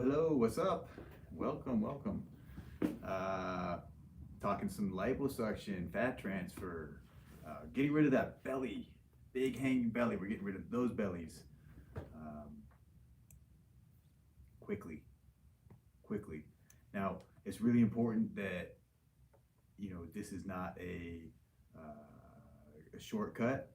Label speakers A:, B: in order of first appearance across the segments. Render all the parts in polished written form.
A: Hello, what's up? Welcome. Talking some liposuction, fat transfer, getting rid of that belly, big hanging belly. We're getting rid of those bellies quickly. Now, it's really important that this is not a shortcut,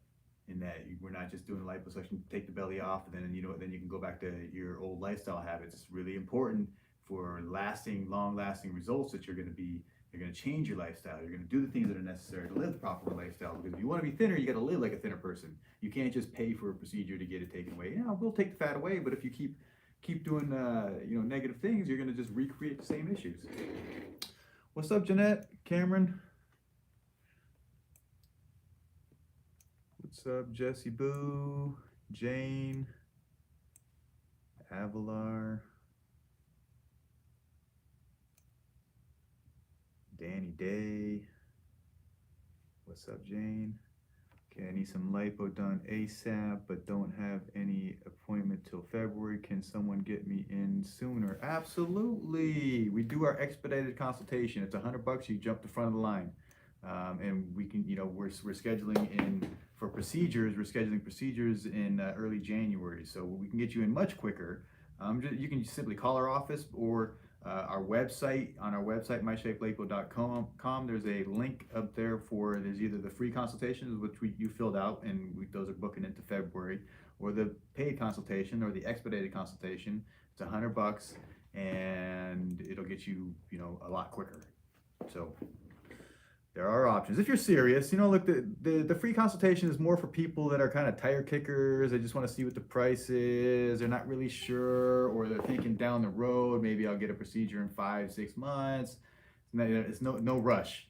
A: in that we're not just doing liposuction, take the belly off, and then you can go back to your old lifestyle habits. It's really important for long lasting results that you're going to change your lifestyle. You're going to do the things that are necessary to live the proper lifestyle. Because if you want to be thinner, you got to live like a thinner person. You can't just pay for a procedure to get it taken away. Yeah, we'll take the fat away, but if you keep doing negative things, you're going to just recreate the same issues. What's up, Jeanette? Cameron? What's up, Jesse Boo, Jane, Avalar, Danny Day? What's up, Jane? Okay, I need some lipo done ASAP, but don't have any appointment till February. Can someone get me in sooner? Absolutely. We do our expedited consultation. It's $100. You jump the front of the line. And we can, we're scheduling in for procedures. We're scheduling procedures in early January, so we can get you in much quicker. You can simply call our office or our website. On our website, myshapelipo.com, there's a link up there there's either the free consultations, which you filled out, and those are booking into February, or the paid consultation or the expedited consultation. It's $100, and it'll get you, a lot quicker. So there are options if you're serious. Look, the free consultation is more for people that are kind of tire kickers. They just want to see what the price is. They're not really sure, or they're thinking down the road, maybe I'll get a procedure in 5-6 months. It's no rush.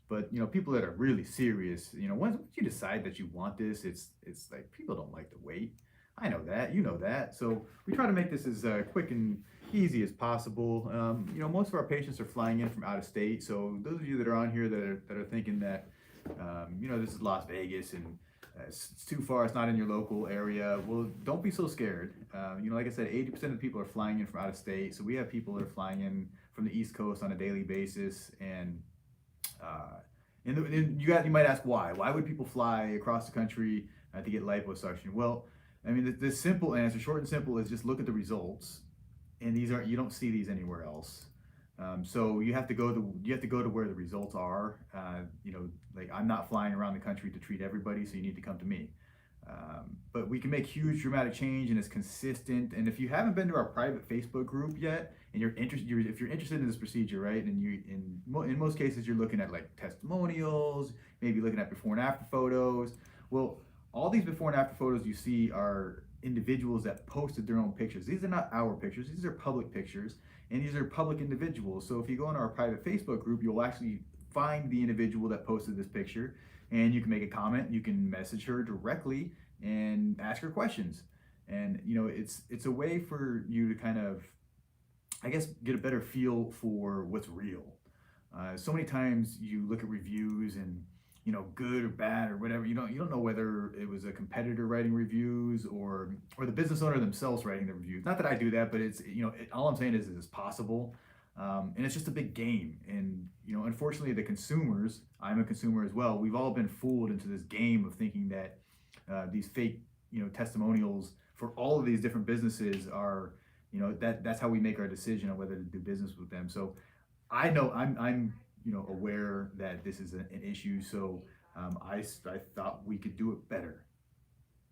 A: But people that are really serious, once you decide that you want this, it's like people don't like to wait. I know that, you know that. So we try to make this as quick and easy as possible. Most of our patients are flying in from out of state. So those of you that are on here that are thinking that, this is Las Vegas and it's too far, it's not in your local area. Well, don't be so scared. Like I said, 80% of the people are flying in from out of state. So we have people that are flying in from the East Coast on a daily basis. And you might ask why? Why would people fly across the country to get liposuction? Well, I mean, the simple answer, short and simple, is just look at the results. And you don't see these anywhere else. So you have to go to where the results are. Like I'm not flying around the country to treat everybody, so you need to come to me. But we can make huge dramatic change, and it's consistent. And if you haven't been to our private Facebook group yet, and if you're interested in this procedure, right, and in most cases you're looking at like testimonials, maybe looking at before and after photos. Well, all these before and after photos you see are individuals that posted their own pictures. These are not our pictures, these are public pictures, and these are public individuals. So if you go into our private Facebook group, you'll actually find the individual that posted this picture, and you can make a comment, you can message her directly and ask her questions. And it's a way for you to kind of, I guess, get a better feel for what's real. So many times you look at reviews and good or bad or whatever, you don't know whether it was a competitor writing reviews or the business owner themselves writing the reviews. Not that I do that, but it's all I'm saying is it's possible, and it's just a big game. And unfortunately, the consumers, I'm a consumer as well, we've all been fooled into this game of thinking that these fake testimonials for all of these different businesses are that's how we make our decision on whether to do business with them. So I know I'm aware that this is an issue. So I thought we could do it better.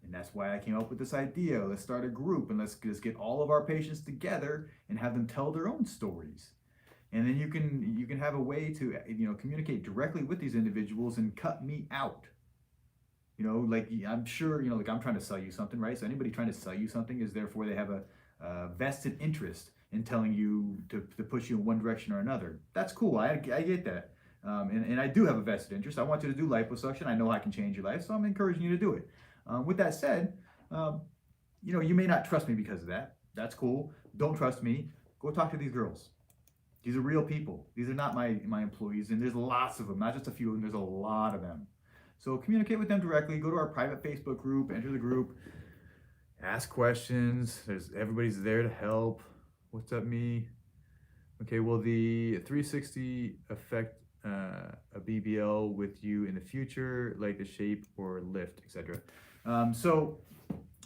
A: And that's why I came up with this idea. Let's start a group and let's just get all of our patients together and have them tell their own stories. And then you can have a way to communicate directly with these individuals and cut me out. Like I'm sure, like I'm trying to sell you something, right? So anybody trying to sell you something is therefore they have a vested interest in telling you to push you in one direction or another. That's cool. I get that. And I do have a vested interest. I want you to do liposuction. I know I can change your life, so I'm encouraging you to do it. With that said, you may not trust me because of that. That's cool. Don't trust me. Go talk to these girls. These are real people. These are not my employees, and there's lots of them, not just a few of them. There's a lot of them. So communicate with them directly. Go to our private Facebook group, enter the group, ask questions. Everybody's there to help. What's up, me? Okay, will the 360 affect a BBL with you in the future, like the shape or lift, etc.? So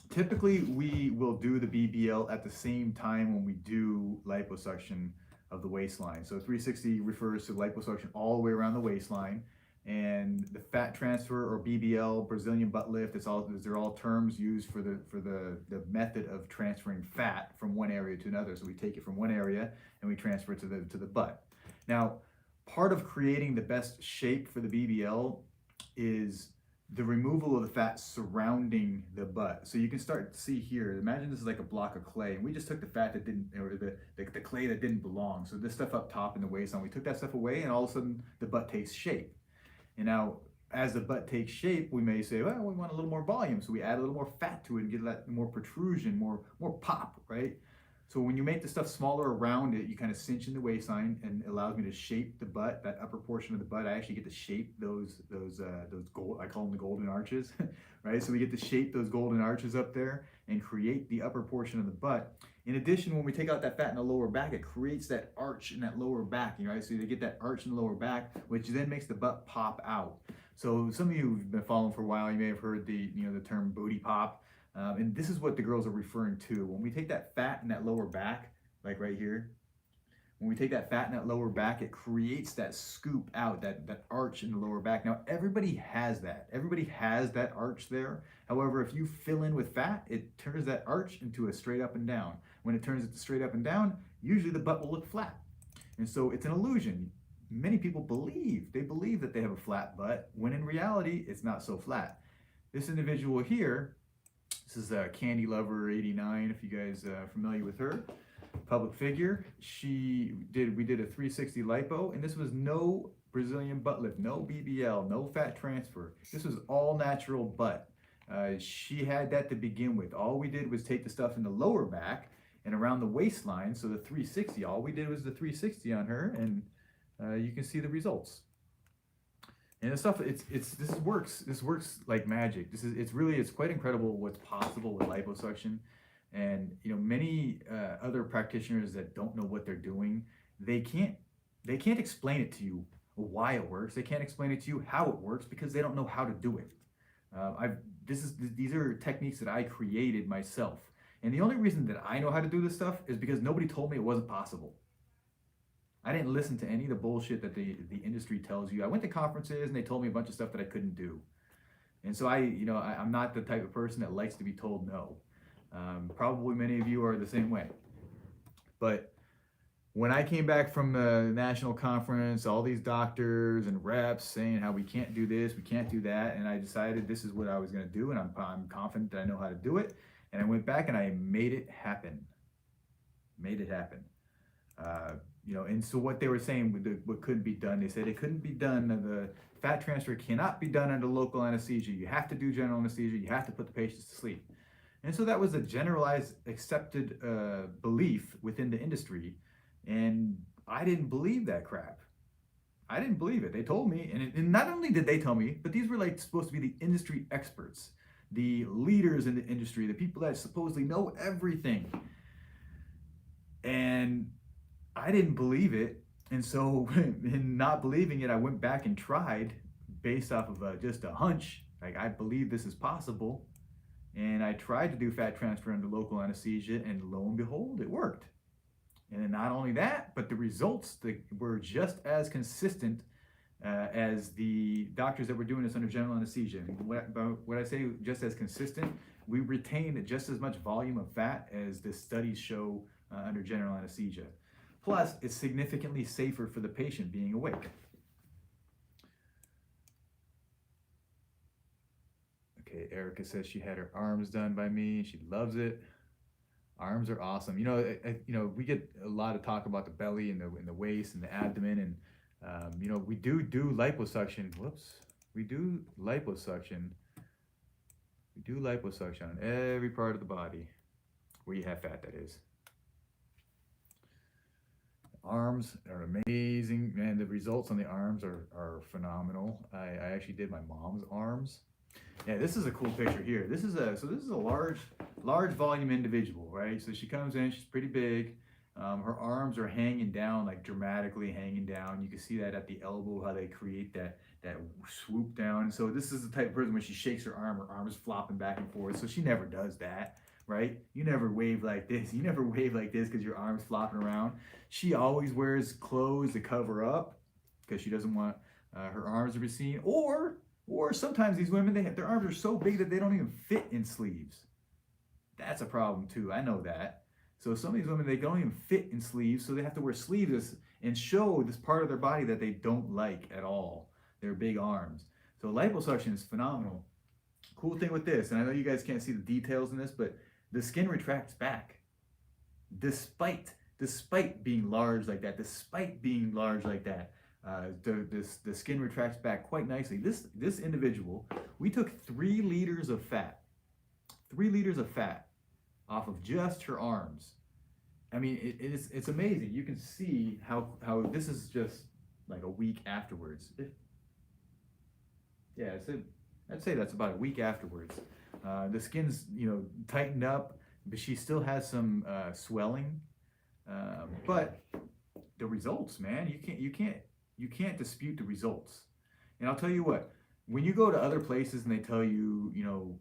A: typically we will do the BBL at the same time when we do liposuction of the waistline. So 360 refers to liposuction all the way around the waistline, and the fat transfer or BBL, Brazilian butt lift, they're all terms used for the method of transferring fat from one area to another. So we take it from one area and we transfer it to the butt. Now, part of creating the best shape for the BBL is the removal of the fat surrounding the butt. So you can start to see here, imagine this is like a block of clay, and we just took the fat that didn't, or the clay that didn't belong. So this stuff up top in the waistline, we took that stuff away, and all of a sudden the butt takes shape. And now, as the butt takes shape, we may say, well, we want a little more volume, so we add a little more fat to it and get that more protrusion, more pop, right? So when you make the stuff smaller around it, you kind of cinch in the waistline, and it allows me to shape the butt, that upper portion of the butt. I actually get to shape those gold, I call them the golden arches, right? So we get to shape those golden arches up there and create the upper portion of the butt. In addition, when we take out that fat in the lower back, it creates that arch in that lower back, right? So you get that arch in the lower back, which then makes the butt pop out. So some of you who've been following for a while, you may have heard the term booty pop. And this is what the girls are referring to. When we take that fat in that lower back, like right here, when we take that fat in that lower back, it creates that scoop out, that arch in the lower back. Now, everybody has that. Everybody has that arch there. However, if you fill in with fat, it turns that arch into a straight up and down. When it turns it to straight up and down, usually the butt will look flat. And so it's an illusion. Many people believe that they have a flat butt, when in reality, it's not so flat. This individual here, this is Candy Lover 89, if you guys are familiar with her, public figure. We did a 360 lipo, and this was no Brazilian butt lift, no BBL, no fat transfer. This was all natural butt. She had that to begin with. All we did was take the stuff in the lower back and around the waistline, so the 360, all we did was the 360 on her, and you can see the results. And the stuff, this works like magic. It's quite incredible what's possible with liposuction. And many other practitioners that don't know what they're doing, they can't explain it to you why it works. They can't explain it to you how it works because they don't know how to do it. These are techniques that I created myself. And the only reason that I know how to do this stuff is because nobody told me it wasn't possible. I didn't listen to any of the bullshit that the industry tells you. I went to conferences and they told me a bunch of stuff that I couldn't do. And so I'm not the type of person that likes to be told no. Probably many of you are the same way. But when I came back from the national conference, all these doctors and reps saying how we can't do this, we can't do that, and I decided this is what I was going to do, and I'm confident that I know how to do it. And I went back and I made it happen. And so what they were saying, what couldn't be done, they said it couldn't be done, the fat transfer cannot be done under local anesthesia. You have to do general anesthesia, you have to put the patients to sleep. And so that was a generalized, accepted belief within the industry, and I didn't believe that crap. I didn't believe it. They told me, and not only did they tell me, but these were like supposed to be the industry experts, the leaders in the industry, the people that supposedly know everything. And I didn't believe it, and so in not believing it, I went back and tried based off of just a hunch, like I believe this is possible, and I tried to do fat transfer under local anesthesia, and lo and behold, it worked. And then not only that, but the results were just as consistent as the doctors that were doing this under general anesthesia. When I say just as consistent, we retained just as much volume of fat as the studies show under general anesthesia. Plus, it's significantly safer for the patient being awake. Okay, Erica says she had her arms done by me. She loves it. Arms are awesome. We get a lot of talk about the belly and the waist and the abdomen, and we do liposuction. We do liposuction. We do liposuction on every part of the body where you have fat, that is. Arms are amazing, man. The results on the arms are phenomenal. I actually did my mom's arms. Yeah, this is a cool picture here. This is a large volume individual, right? So she comes in, she's pretty big. Her arms are hanging down, like dramatically hanging down. You can see that at the elbow, how they create that swoop down. So this is the type of person when she shakes her arm is flopping back and forth. So she never does that, right? You never wave like this. You never wave like this because your arm's flopping around. She always wears clothes to cover up because she doesn't want her arms to be seen. Or sometimes these women, their arms are so big that they don't even fit in sleeves. That's a problem too. I know that. So some of these women, they don't even fit in sleeves, so they have to wear sleeves and show this part of their body that they don't like at all, their big arms. So liposuction is phenomenal. Cool thing with this, and I know you guys can't see the details in this, but the skin retracts back. Despite being large like that, the skin retracts back quite nicely. This individual, we took 3 liters of fat off of just her arms. I mean, it's amazing. You can see how this is just like a week afterwards. I'd say that's about a week afterwards. The skin's tightened up, but she still has some swelling. But the results, man, you can't dispute the results. And I'll tell you what, when you go to other places and they tell you, you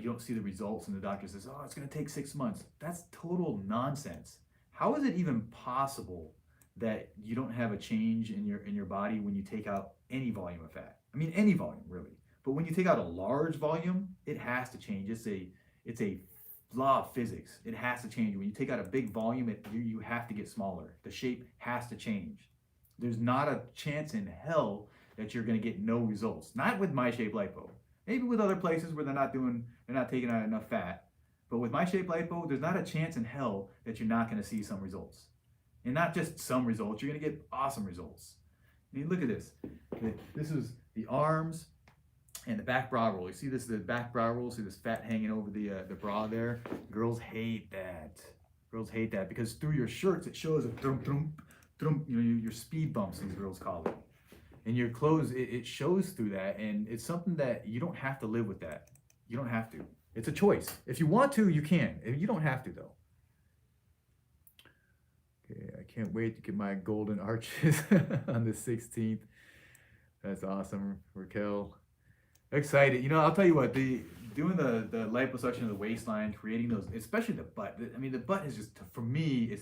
A: don't see the results, and the doctor says, "Oh, it's going to take 6 months." That's total nonsense. How is it even possible that you don't have a change in your body when you take out any volume of fat? I mean, any volume really. But when you take out a large volume, it has to change. It's a law of physics. It has to change. When you take out a big volume, you have to get smaller. The shape has to change. There's not a chance in hell that you're going to get no results. Not with My Shape Lipo. Maybe with other places where they're not taking out enough fat. But with My Shape Lipo, there's not a chance in hell that you're not going to see some results. And not just some results, you're going to get awesome results. I mean, look at this. This is the arms and the back bra roll. You see this, the back bra roll, see this fat hanging over the bra there? Girls hate that. Girls hate that because through your shirts, it shows a thrum, thrum, thrum, your speed bumps, these girls call it. And your clothes, it shows through that, and it's something that you don't have to live with that. You don't have to. It's a choice. If you want to, you can. You don't have to, though. Okay, I can't wait to get my golden arches on the 16th. That's awesome, Raquel. Excited. I'll tell you what, doing the liposuction of the waistline, creating those, especially the butt. I mean, the butt is just, for me,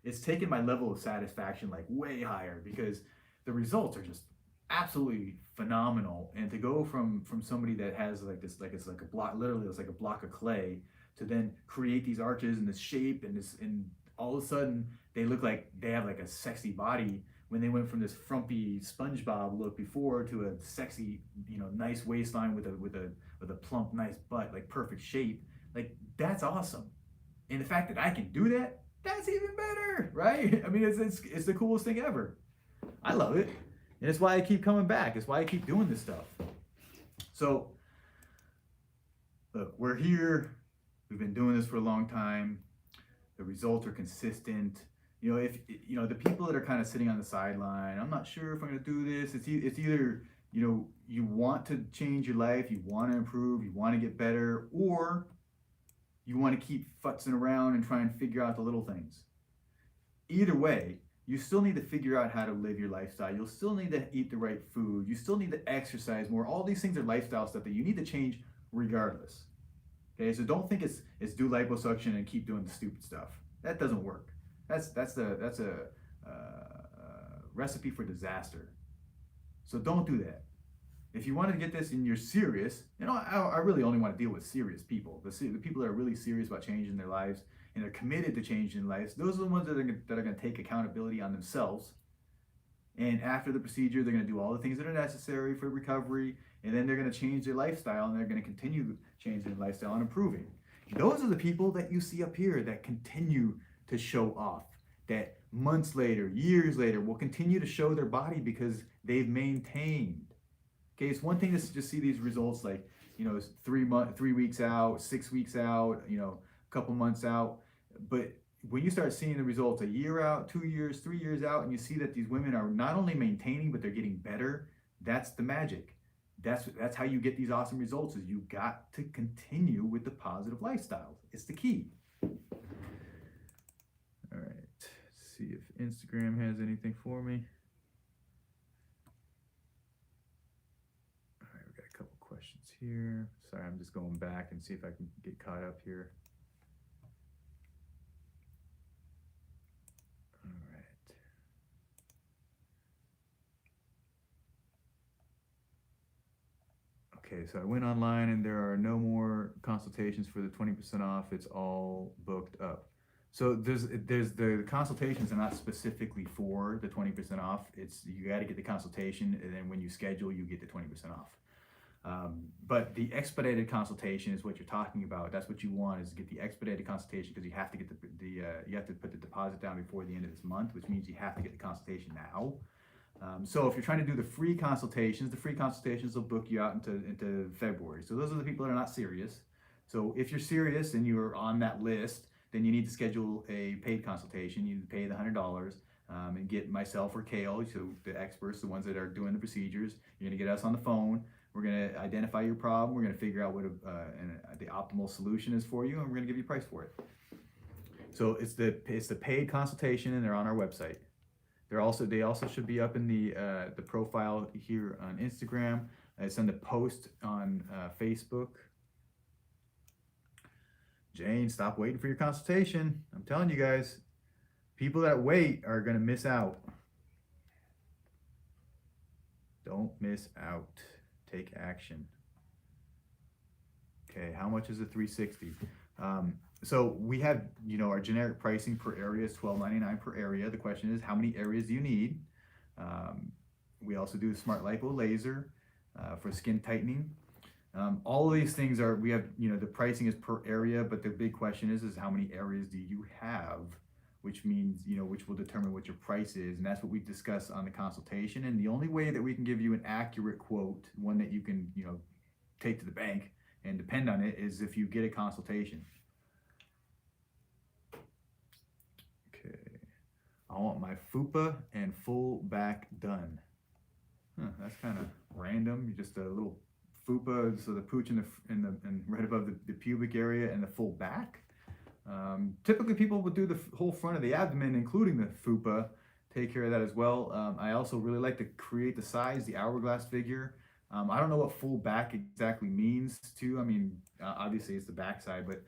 A: it's taken my level of satisfaction like way higher because the results are just absolutely phenomenal. And to go from somebody that has it's like a block, literally it's like a block of clay, to then create these arches and this shape and all of a sudden they look like they have like a sexy body when they went from this frumpy SpongeBob look before to a sexy, nice waistline with a plump, nice butt, like perfect shape. Like, that's awesome. And the fact that I can do that, that's even better, right? I mean, it's the coolest thing ever. I love it. And it's why I keep coming back. It's why I keep doing this stuff. So, look, we're here. We've been doing this for a long time. The results are consistent. If the people that are kind of sitting on the sideline, I'm not sure if I'm going to do this. It's either, you want to change your life, you want to improve, you want to get better, or you want to keep futzing around and try and figure out the little things. Either way, you still need to figure out how to live your lifestyle. You'll still need to eat the right food. You still need to exercise more. All these things are lifestyle stuff that you need to change regardless. Okay, so don't think it's do liposuction and keep doing the stupid stuff. That doesn't work. That's a recipe for disaster. So don't do that. If you want to get this and you're serious, I really only want to deal with serious people. The people that are really serious about changing their lives and are committed to changing lives, those are the ones that are going to take accountability on themselves. And after the procedure, they're going to do all the things that are necessary for recovery, and then they're going to change their lifestyle, and they're going to continue changing their lifestyle and improving. Those are the people that you see up here that continue to show off, that months later, years later, will continue to show their body because they've maintained. Okay, it's one thing to just see these results like, 3 weeks out, 6 weeks out, a couple months out. But when you start seeing the results a year out, 2 years, 3 years out, and you see that these women are not only maintaining, but they're getting better, that's the magic. That's how you get these awesome results, is you got to continue with the positive lifestyle. It's the key. Instagram has anything for me. All right, we got a couple questions here. Sorry, I'm just going back and see if I can get caught up here. All right. Okay, so I went online and there are no more consultations for the 20% off. It's all booked up. So there's the consultations are not specifically for the 20% off. It's you got to get the consultation, and then when you schedule, you get the 20% off. But the expedited consultation is what you're talking about. That's what you want, is to get the expedited consultation, because you have to get you have to put the deposit down before the end of this month, which means you have to get the consultation now. So if you're trying to do the free consultations will book you out into February. So those are the people that are not serious. So if you're serious and you're on that list, then you need to schedule a paid consultation. You pay the $100 and get myself or Kale, so the experts, the ones that are doing the procedures. You're gonna get us on the phone. We're gonna identify your problem. We're gonna figure out what the optimal solution is for you, and we're gonna give you a price for it. So it's the paid consultation, and they're on our website. They also should be up in the profile here on Instagram. It's in the post on Facebook. Jane, stop waiting for your consultation. I'm telling you guys, people that wait are gonna miss out. Don't miss out. Take action. Okay, how much is a 360? So we have, our generic pricing per area is $12.99 per area. The question is, how many areas do you need? We also do smart lipo laser for skin tightening. All of these things we have, the pricing is per area, but the big question is how many areas do you have? Which means, which will determine what your price is. And that's what we discuss on the consultation. And the only way that we can give you an accurate quote, one that you can, take to the bank and depend on it, is if you get a consultation. Okay. I want my fupa and full back done. That's kind of random. Just a little fupa, so the pooch and right above the pubic area, and the full back. Typically people would do the whole front of the abdomen, including the fupa, take care of that as well. I also really like to create the size, the hourglass figure. I don't know what full back exactly means too. I mean, obviously it's the back side, but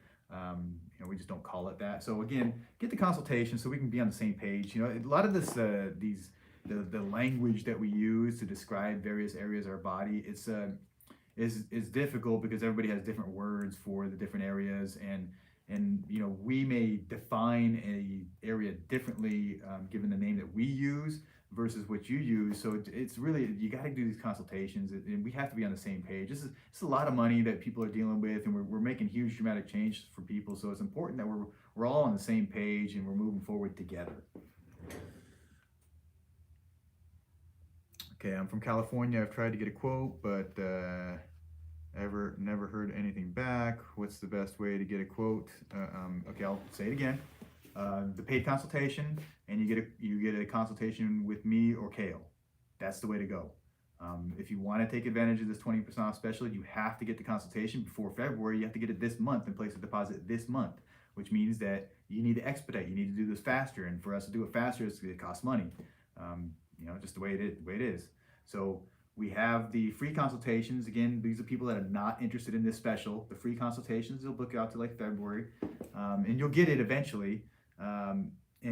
A: we just don't call it that. So again, get the consultation so we can be on the same page. A lot of this, the language that we use to describe various areas of our body, is difficult because everybody has different words for the different areas, and we may define a area differently given the name that we use versus what you use. So it's really, you got to do these consultations, and we have to be on the same page. It's a lot of money that people are dealing with, and we're making huge dramatic change for people. So it's important that we're all on the same page and we're moving forward together. Okay, I'm from California. I've tried to get a quote, but never heard anything back. What's the best way to get a quote? Okay, I'll say it again. The paid consultation, and you get a consultation with me or Kale. That's the way to go. If you want to take advantage of this 20% off special, you have to get the consultation before February. You have to get it this month and place a deposit this month, which means that you need to expedite. You need to do this faster, and for us to do it faster, it costs money. Just the way it is. So we have the free consultations. Again, these are people that are not interested in this special. The free consultations, they'll book out to like February, and you'll get it eventually. And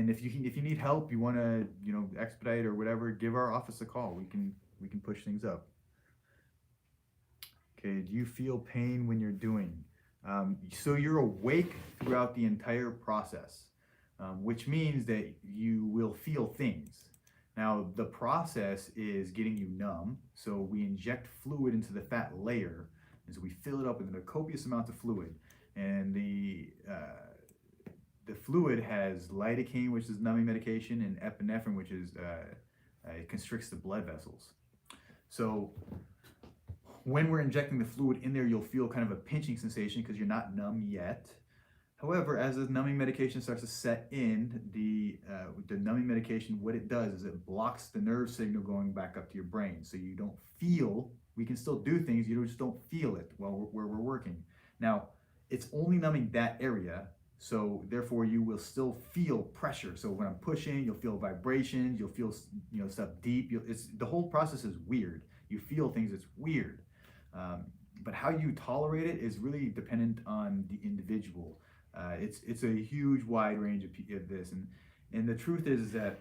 A: if you need help, you want to expedite or whatever, give our office a call. We can push things up. Okay, do you feel pain when you're doing? So you're awake throughout the entire process, which means that you will feel things. Now, the process is getting you numb. So we inject fluid into the fat layer, and so we fill it up with a copious amount of fluid. And the fluid has lidocaine, which is numbing medication, and epinephrine, which is it constricts the blood vessels. So when we're injecting the fluid in there, you'll feel kind of a pinching sensation because you're not numb yet. However, as the numbing medication starts to set in, the numbing medication, what it does is it blocks the nerve signal going back up to your brain. So you don't feel, we can still do things, you just don't feel it where we're working. Now, it's only numbing that area. So therefore you will still feel pressure. So when I'm pushing, you'll feel vibrations, you'll feel, stuff deep. The whole process is weird. You feel things, it's weird. But how you tolerate it is really dependent on the individual. It's a huge wide range of this. And the truth is that,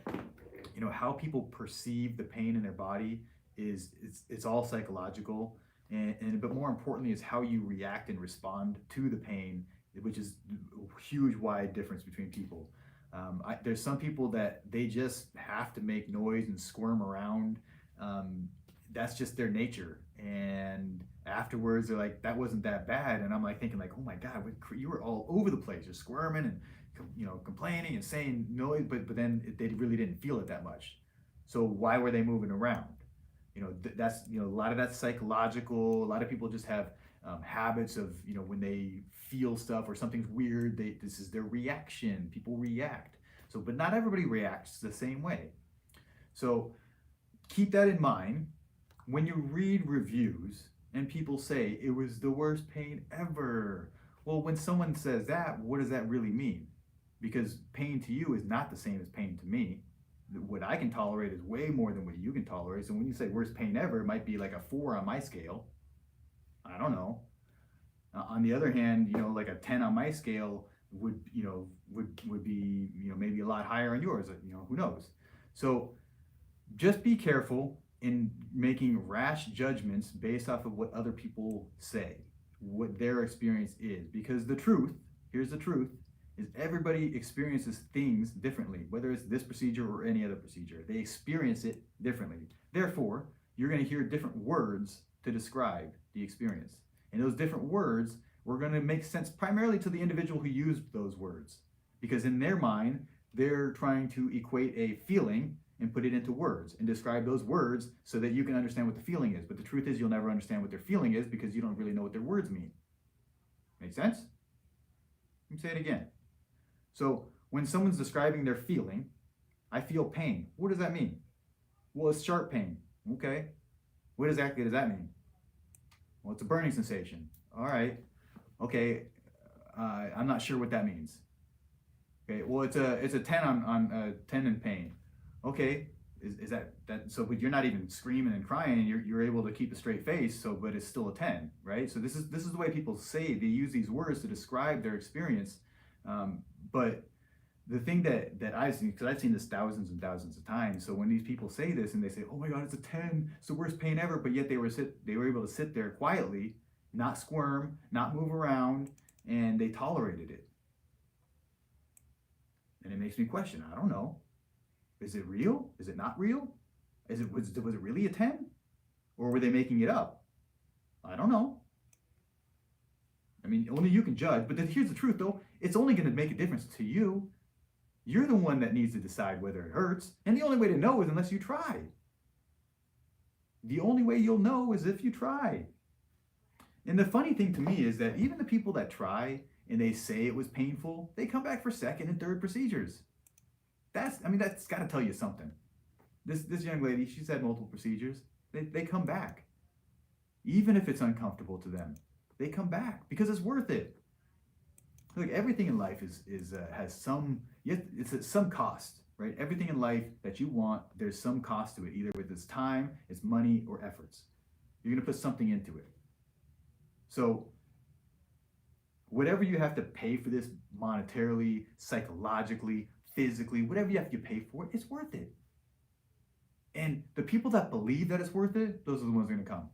A: how people perceive the pain in their body it's all psychological. But more importantly is how you react and respond to the pain, which is a huge wide difference between people. There's some people that they just have to make noise and squirm around. That's just their nature. And afterwards they're like, that wasn't that bad. And I'm like thinking like, oh my God, you were all over the place, just squirming and complaining and saying noise, but then they really didn't feel it that much. So why were they moving around? That's a lot of that's psychological. A lot of people just have habits of when they feel stuff or something's weird, this is their reaction. People react. So, but not everybody reacts the same way. So keep that in mind when you read reviews and people say it was the worst pain ever. Well, when someone says that, what does that really mean? Because pain to you is not the same as pain to me. What I can tolerate is way more than what you can tolerate. So when you say worst pain ever, it might be like a 4 on my scale. I don't know. On the other hand, like a 10 on my scale would be, maybe a lot higher on yours, who knows? So just be careful in making rash judgments based off of what other people say, what their experience is, because here's the truth, is everybody experiences things differently, whether it's this procedure or any other procedure. They experience it differently. Therefore, you're going to hear different words to describe the experience. And those different words were going to make sense primarily to the individual who used those words. Because in their mind, they're trying to equate a feeling and put it into words and describe those words so that you can understand what the feeling is. But the truth is you'll never understand what their feeling is because you don't really know what their words mean. Make sense? Let me say it again. So when someone's describing their feeling, I feel pain. What does that mean? Well, it's sharp pain. Okay. What exactly does that mean? Well, it's a burning sensation. All right. Okay. I'm not sure what that means. Okay. Well, it's a 10 on 10 in pain. Okay. Is that so? But you're not even screaming and crying, and you're able to keep a straight face. So, but it's still a 10, right? So this is the way people say, they use these words to describe their experience. But the thing that I've seen, because I've seen this thousands and thousands of times, so when these people say this and they say, oh my God, it's a 10, it's the worst pain ever, but yet they were able to sit there quietly, not squirm, not move around, and they tolerated it. And it makes me question, I don't know, is it real? Is it not real? Was it really a 10? Or were they making it up? I don't know. I mean, only you can judge, but here's the truth though, it's only going to make a difference to you. You're the one that needs to decide whether it hurts, and the only way to know is unless you try. The only way you'll know is if you try. And the funny thing to me is that even the people that try and they say it was painful, they come back for second and third procedures. That's got to tell you something. This young lady, she's had multiple procedures. They come back. Even if it's uncomfortable to them, they come back because it's worth it. Look, everything in life has some cost, right? Everything in life that you want, there's some cost to it, either with its time, its money, or efforts. You're going to put something into it. So whatever you have to pay for this monetarily, psychologically, physically, whatever you have to pay for it, it's worth it. And the people that believe that it's worth it, those are the ones going to come.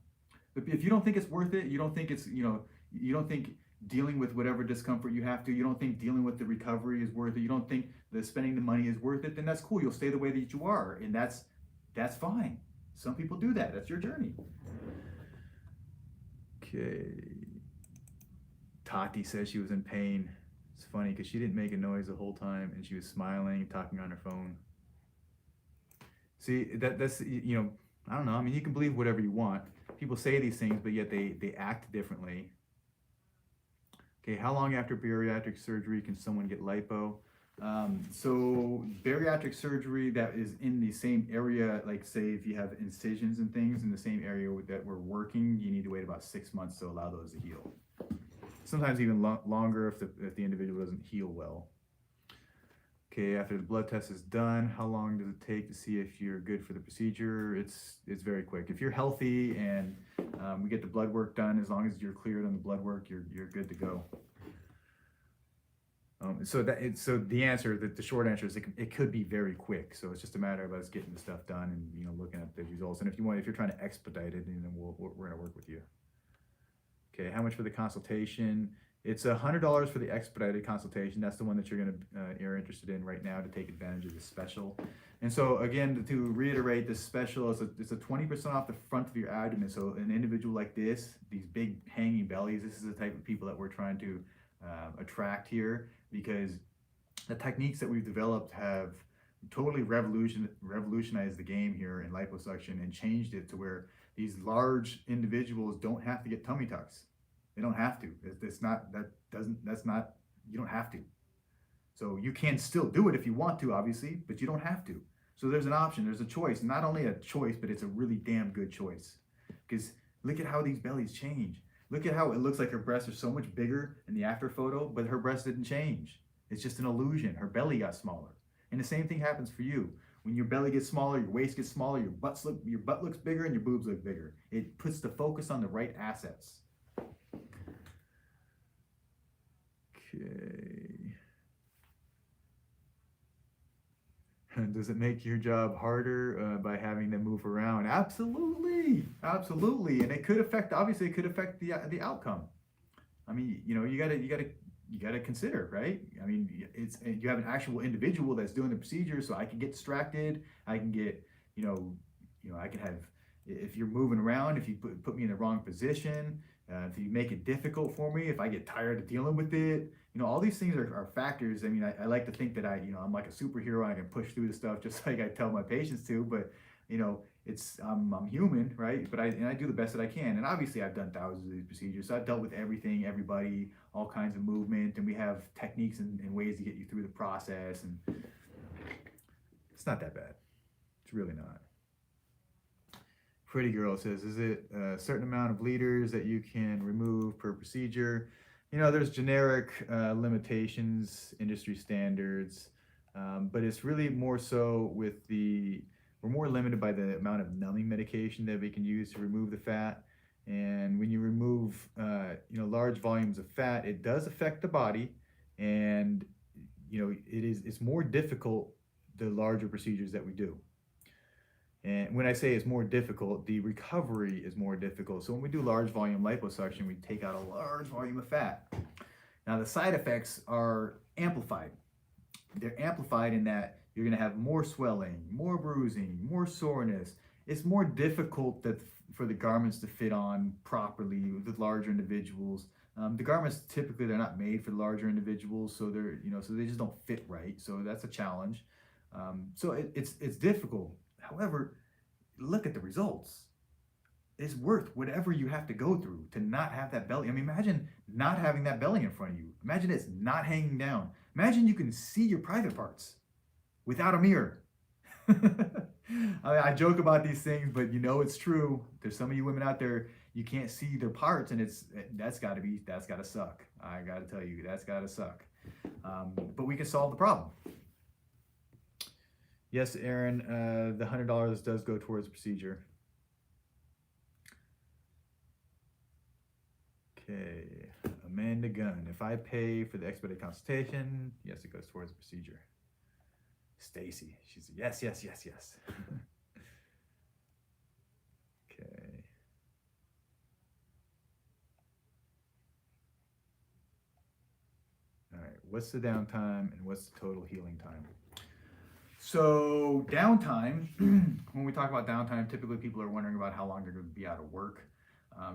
A: If you don't think it's worth it, you don't think it's, you don't think dealing with whatever discomfort you have to, you don't think dealing with the recovery is worth it, you don't think that spending the money is worth it, then that's cool. You'll stay the way that you are, and that's fine. Some people do that. That's your journey. Okay. Tati says she was in pain. It's funny because she didn't make a noise the whole time, and she was smiling, talking on her phone. See, that's, I don't know. I mean, you can believe whatever you want. People say these things, but yet they act differently. Okay, how long after bariatric surgery can someone get lipo? So bariatric surgery that is in the same area, like say if you have incisions and things in the same area that we're working, you need to wait about 6 months to allow those to heal. sometimes even longer if the individual doesn't heal well. Okay, after the blood test is done, how long does it take to see if you're good for the procedure? It's very quick. If you're healthy and we get the blood work done, as long as you're cleared on the blood work, you're good to go. So the short answer is it could be very quick. So it's just a matter of us getting the stuff done and looking at the results. And if you're trying to expedite it, then we're gonna work with you. Okay, how much for the consultation? It's $100 for the expedited consultation. That's the one that you're interested in right now to take advantage of this special. And so again, to reiterate, this special is it's a 20% off the front of your abdomen. So an individual like this, these big hanging bellies, this is the type of people that we're trying to attract here, because the techniques that we've developed have totally revolutionized the game here in liposuction and changed it to where these large individuals don't have to get tummy tucks. They don't have to. You don't have to. So you can still do it if you want to, obviously, but you don't have to. So there's an option, there's a choice. Not only a choice, but it's a really damn good choice. Because look at how these bellies change. Look at how it looks like her breasts are so much bigger in the after photo, but her breasts didn't change. It's just an illusion. Her belly got smaller. And the same thing happens for you. When your belly gets smaller, your waist gets smaller, your butt looks bigger, and your boobs look bigger. It puts the focus on the right assets. Okay. Does it make your job harder by having to move around? Absolutely, absolutely, and it could affect. Obviously, it could affect the outcome. I mean, you gotta consider, right? I mean, you have an actual individual that's doing the procedure, so I can get distracted. I can get, I can have, if you're moving around, if you put me in the wrong position, if you make it difficult for me, if I get tired of dealing with it, all these things are factors. I mean, I like to think that I'm like a superhero and I can push through the stuff just like I tell my patients to, but I'm human, right? But I do the best that I can. And obviously I've done thousands of these procedures. So I've dealt with everything, everybody, all kinds of movement, and we have techniques and ways to get you through the process. And it's not that bad. It's really not. Pretty Girl says, is it a certain amount of liters that you can remove per procedure? There's generic limitations, industry standards, but it's really more so with we're more limited by the amount of numbing medication that we can use to remove the fat. And when you remove, large volumes of fat, it does affect the body, and it's more difficult the larger procedures that we do. And when I say it's more difficult, the recovery is more difficult. So when we do large volume liposuction, we take out a large volume of fat. Now the side effects are amplified. They're amplified in that you're gonna have more swelling, more bruising, more soreness. It's more difficult for the garments to fit on properly with larger individuals. The garments typically they're not made for larger individuals, so so they just don't fit right. So that's a challenge. So it's difficult. However, look at the results. It's worth whatever you have to go through to not have that belly. I mean, imagine not having that belly in front of you. Imagine it's not hanging down. Imagine you can see your private parts without a mirror. I joke about these things, but it's true. There's some of you women out there, you can't see their parts, and that's gotta suck. I gotta tell you, that's gotta suck. But we can solve the problem. Yes, Aaron, the $100 does go towards the procedure. Okay, Amanda Gunn. If I pay for the expedited consultation, yes, it goes towards the procedure. Stacy, she's yes. Okay. All right, what's the downtime and what's the total healing time? So downtime, when we talk about downtime, typically people are wondering about how long they're going to be out of work.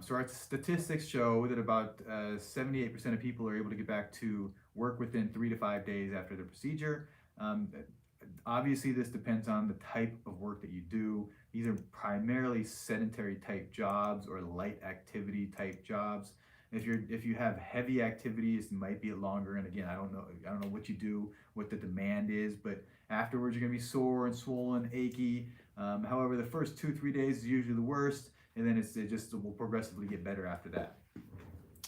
A: So our statistics show that about 78% of people are able to get back to work within 3 to 5 days after the procedure. Obviously, this depends on the type of work that you do. These are primarily sedentary type jobs or light activity type jobs. If you have heavy activities, it might be longer. And again, I don't know what you do, what the demand is, but afterwards you're gonna be sore and swollen, achy. However, the first 2-3 days is usually the worst, and then it will progressively get better after that.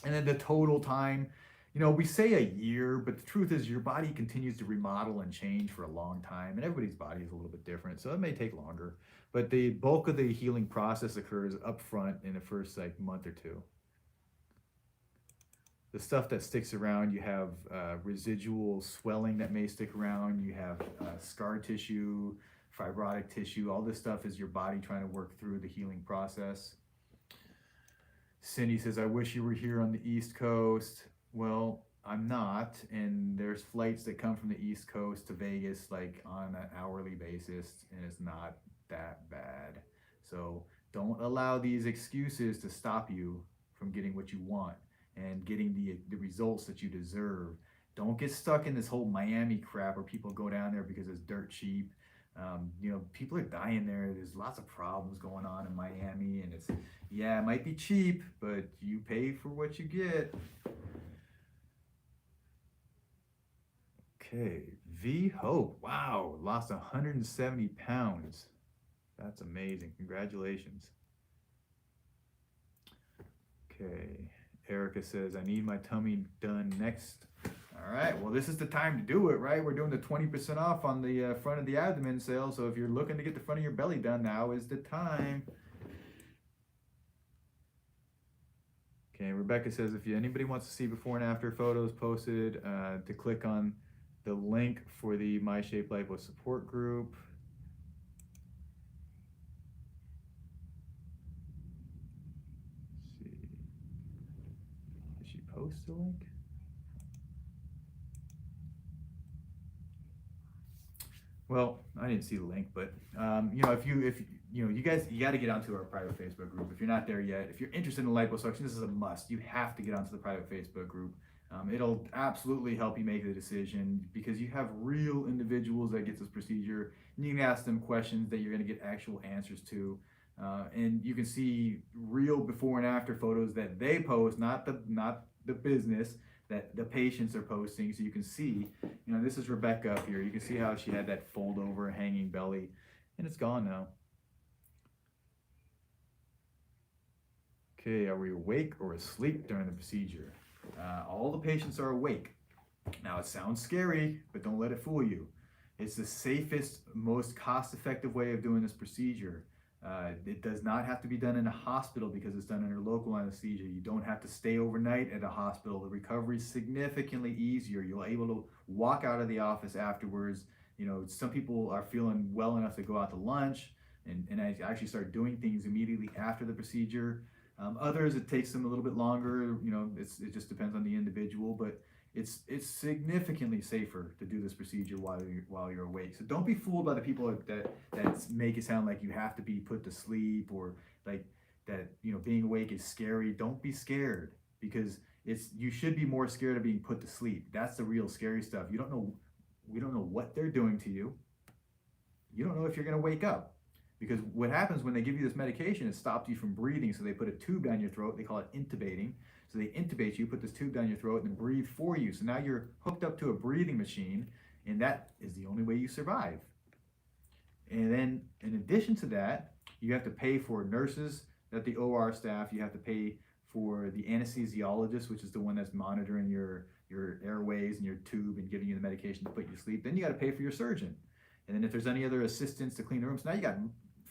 A: And then the total time, we say a year, but the truth is your body continues to remodel and change for a long time, and everybody's body is a little bit different, so it may take longer. But the bulk of the healing process occurs up front in the first like month or two. The stuff that sticks around, you have residual swelling that may stick around, you have scar tissue, fibrotic tissue. All this stuff is your body trying to work through the healing process. Cindy says, I wish you were here on the East Coast. Well, I'm not, and there's flights that come from the East Coast to Vegas like on an hourly basis, and it's not that bad. So don't allow these excuses to stop you from getting what you want and getting the results that you deserve. Don't get stuck in this whole Miami crap where people go down there because it's dirt cheap. People are dying there. There's lots of problems going on in Miami, and it might be cheap, but you pay for what you get. Okay, V Hope. Wow, lost 170 pounds. That's amazing. Congratulations. Okay, Erica says, I need my tummy done next. All right, well, this is the time to do it, right? We're doing the 20% off on the front of the abdomen sale. So if you're looking to get the front of your belly done, now is the time. Okay, Rebecca says, if anybody wants to see before and after photos posted, to click on the link for the My Shape Lipo support group. Let's see. Did she post the link? Well, I didn't see the link, but if you guys, you got to get onto our private Facebook group. If you're not there yet, if you're interested in liposuction, this is a must. You have to get onto the private Facebook group. It'll absolutely help you make the decision because you have real individuals that get this procedure, and you can ask them questions that you're going to get actual answers to, and you can see real before and after photos that they post, not the business that the patients are posting, so you can see, this is Rebecca up here. You can see how she had that fold over hanging belly, and it's gone now. Okay, are we awake or asleep during the procedure? All the patients are awake. Now it sounds scary, but don't let it fool you. It's the safest, most cost-effective way of doing this procedure. It does not have to be done in a hospital because it's done under local anesthesia. You don't have to stay overnight at a hospital. The recovery is significantly easier. You're able to walk out of the office afterwards. Some people are feeling well enough to go out to lunch and actually start doing things immediately after the procedure. Others, it takes them a little bit longer. It just depends on the individual, but it's significantly safer to do this procedure while you're awake. So don't be fooled by the people that make it sound like you have to be put to sleep or like that. Being awake is scary. Don't be scared because you should be more scared of being put to sleep. That's the real scary stuff. We don't know what they're doing to you. You don't know if you're going to wake up. Because what happens when they give you this medication, it stops you from breathing. So they put a tube down your throat. They call it intubating. So they intubate you, put this tube down your throat, and breathe for you. So now you're hooked up to a breathing machine, and that is the only way you survive. And then in addition to that, you have to pay for nurses, that the OR staff. You have to pay for the anesthesiologist, which is the one that's monitoring your airways and your tube and giving you the medication to put you to sleep. Then you got to pay for your surgeon. And then if there's any other assistants to clean the room, so now you got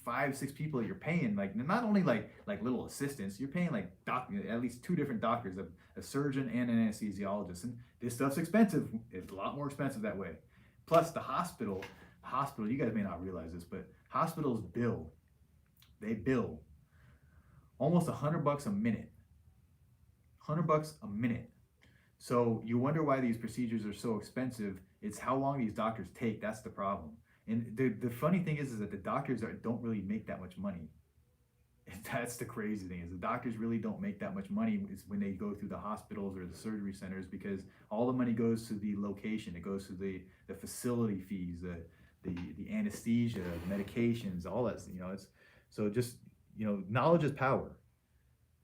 A: 5-6 people that you're paying, like not only like little assistants, you're paying like at least 2 different doctors, a surgeon and an anesthesiologist. And this stuff's expensive. It's a lot more expensive that way. Plus the hospital, you guys may not realize this, but hospitals bill almost $100 a minute. $100 a minute. So you wonder why these procedures are so expensive. It's how long these doctors take. That's the problem. And the funny thing is that the doctors don't really make that much money. And that's the crazy thing, is the doctors really don't make that much money when they go through the hospitals or the surgery centers, because all the money goes to the location. It goes to the facility fees, the anesthesia, medications, all that. It's so just knowledge is power,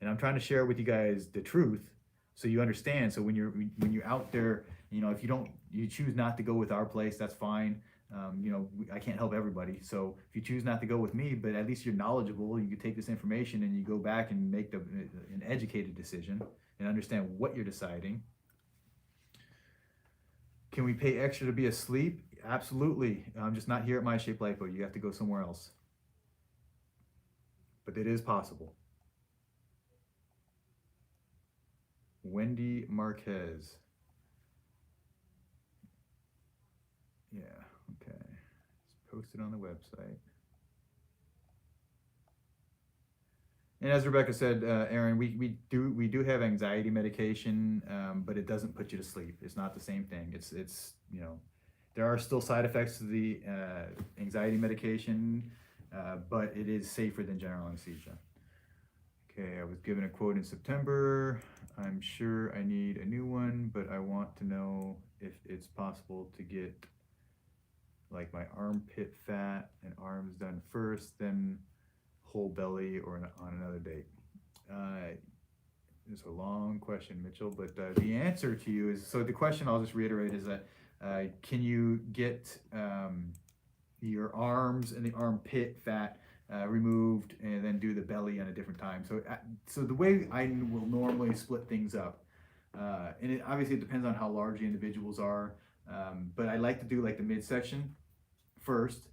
A: and I'm trying to share with you guys the truth so you understand. So when you're out there, if you choose not to go with our place, that's fine. I can't help everybody. So if you choose not to go with me, but at least you're knowledgeable, you can take this information and you go back and make an educated decision. and understand what you're deciding. Can we pay extra to be asleep? Absolutely. I'm just not here at My Shape Lipo. You have to go somewhere else. But it is possible. Wendy Marquez. Yeah, okay. It's posted on the website. And as Rebecca said, Aaron, we do have anxiety medication, but it doesn't put you to sleep. It's not the same thing. It's you know, there are still side effects to the anxiety medication, but it is safer than general anesthesia. Okay, I was given a quote in September. I'm sure I need a new one, but I want to know if it's possible to get like my armpit fat and arms done first, then whole belly or on another date. It's a long question, Mitchell, but the answer to you is, so the question I'll just reiterate is that can you get your arms and the armpit fat removed and then do the belly on a different time? So the way I will normally split things up, and it obviously depends on how large the individuals are, but I like to do like the midsection first,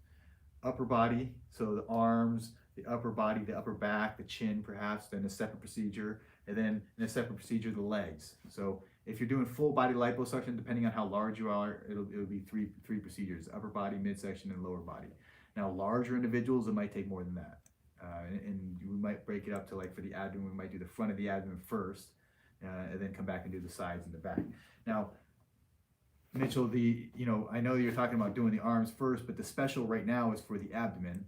A: upper body, so the arms, the upper body, the upper back, the chin perhaps, then a separate procedure, and then in a separate procedure, the legs. So if you're doing full body liposuction, depending on how large you are, it'll be three procedures: upper body, midsection, and lower body. Now, larger individuals, it might take more than that. And we might break it up to, like for the abdomen, we might do the front of the abdomen first, and then come back and do the sides and the back. Now, Mitchell, I know you're talking about doing the arms first, but the special right now is for the abdomen.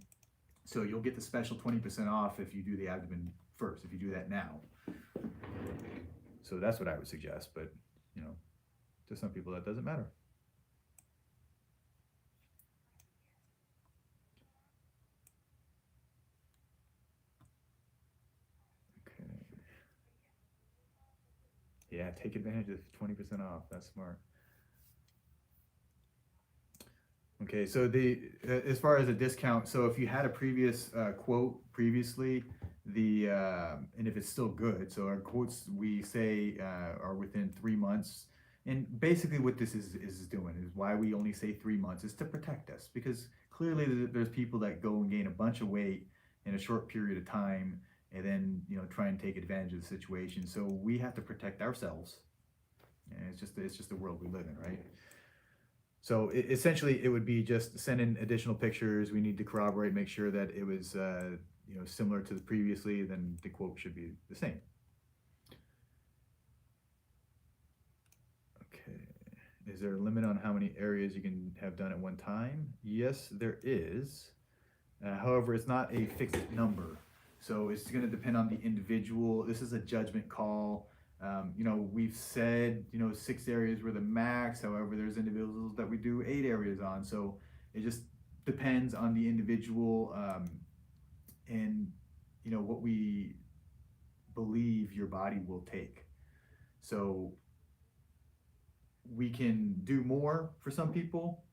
A: So you'll get the special 20% off if you do the abdomen first, if you do that now. So that's what I would suggest, but to some people that doesn't matter. Okay. Yeah, take advantage of 20% off. That's smart. Okay, so as far as a discount, so if you had a previous quote previously, and if it's still good, so our quotes we say are within 3 months, and basically what this is doing is why we only say 3 months is to protect us, because clearly there's people that go and gain a bunch of weight in a short period of time, and then try and take advantage of the situation. So we have to protect ourselves, and it's just the world we live in, right? So essentially, it would be just send in additional pictures. We need to corroborate, make sure that it was similar to the previously. Then the quote should be the same. Okay. Is there a limit on how many areas you can have done at one time? Yes, there is. However, it's not a fixed number. So it's going to depend on the individual. This is a judgment call. We've said 6 areas were the max. However, there's individuals that we do 8 areas on. So it just depends on the individual, and what we believe your body will take. So we can do more for some people,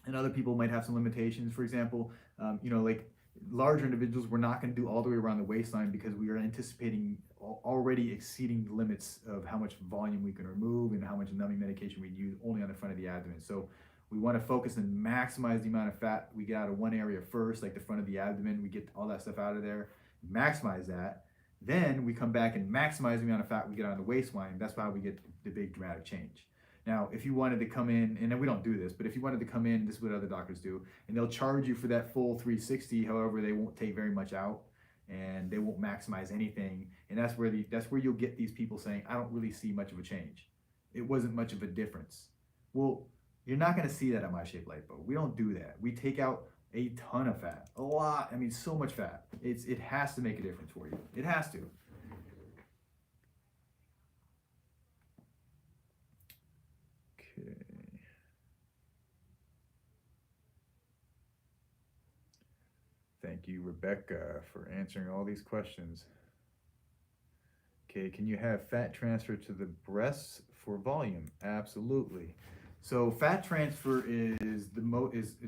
A: and other people might have some limitations. For example, like larger individuals, we're not going to do all the way around the waistline because we are anticipating already exceeding the limits of how much volume we can remove and how much numbing medication we use only on the front of the abdomen. So we want to focus and maximize the amount of fat we get out of one area first, like the front of the abdomen. We get all that stuff out of there, maximize that. Then we come back and maximize the amount of fat we get out of the waistline. That's why we get the big dramatic change. Now, if you wanted to come in, and we don't do this, but if you wanted to come in, this is what other doctors do, and they'll charge you for that full 360. However, they won't take very much out, and they won't maximize anything. And that's where you'll get these people saying, I don't really see much of a change. It wasn't much of a difference. Well, you're not going to see that at My Shape Lipo. We don't do that. We take out a ton of fat, a lot. I mean, so much fat. It has to make a difference for you. It has to. Okay. Thank you, Rebecca, for answering all these questions. Okay, can you have fat transfer to the breasts for volume? Absolutely. So fat transfer is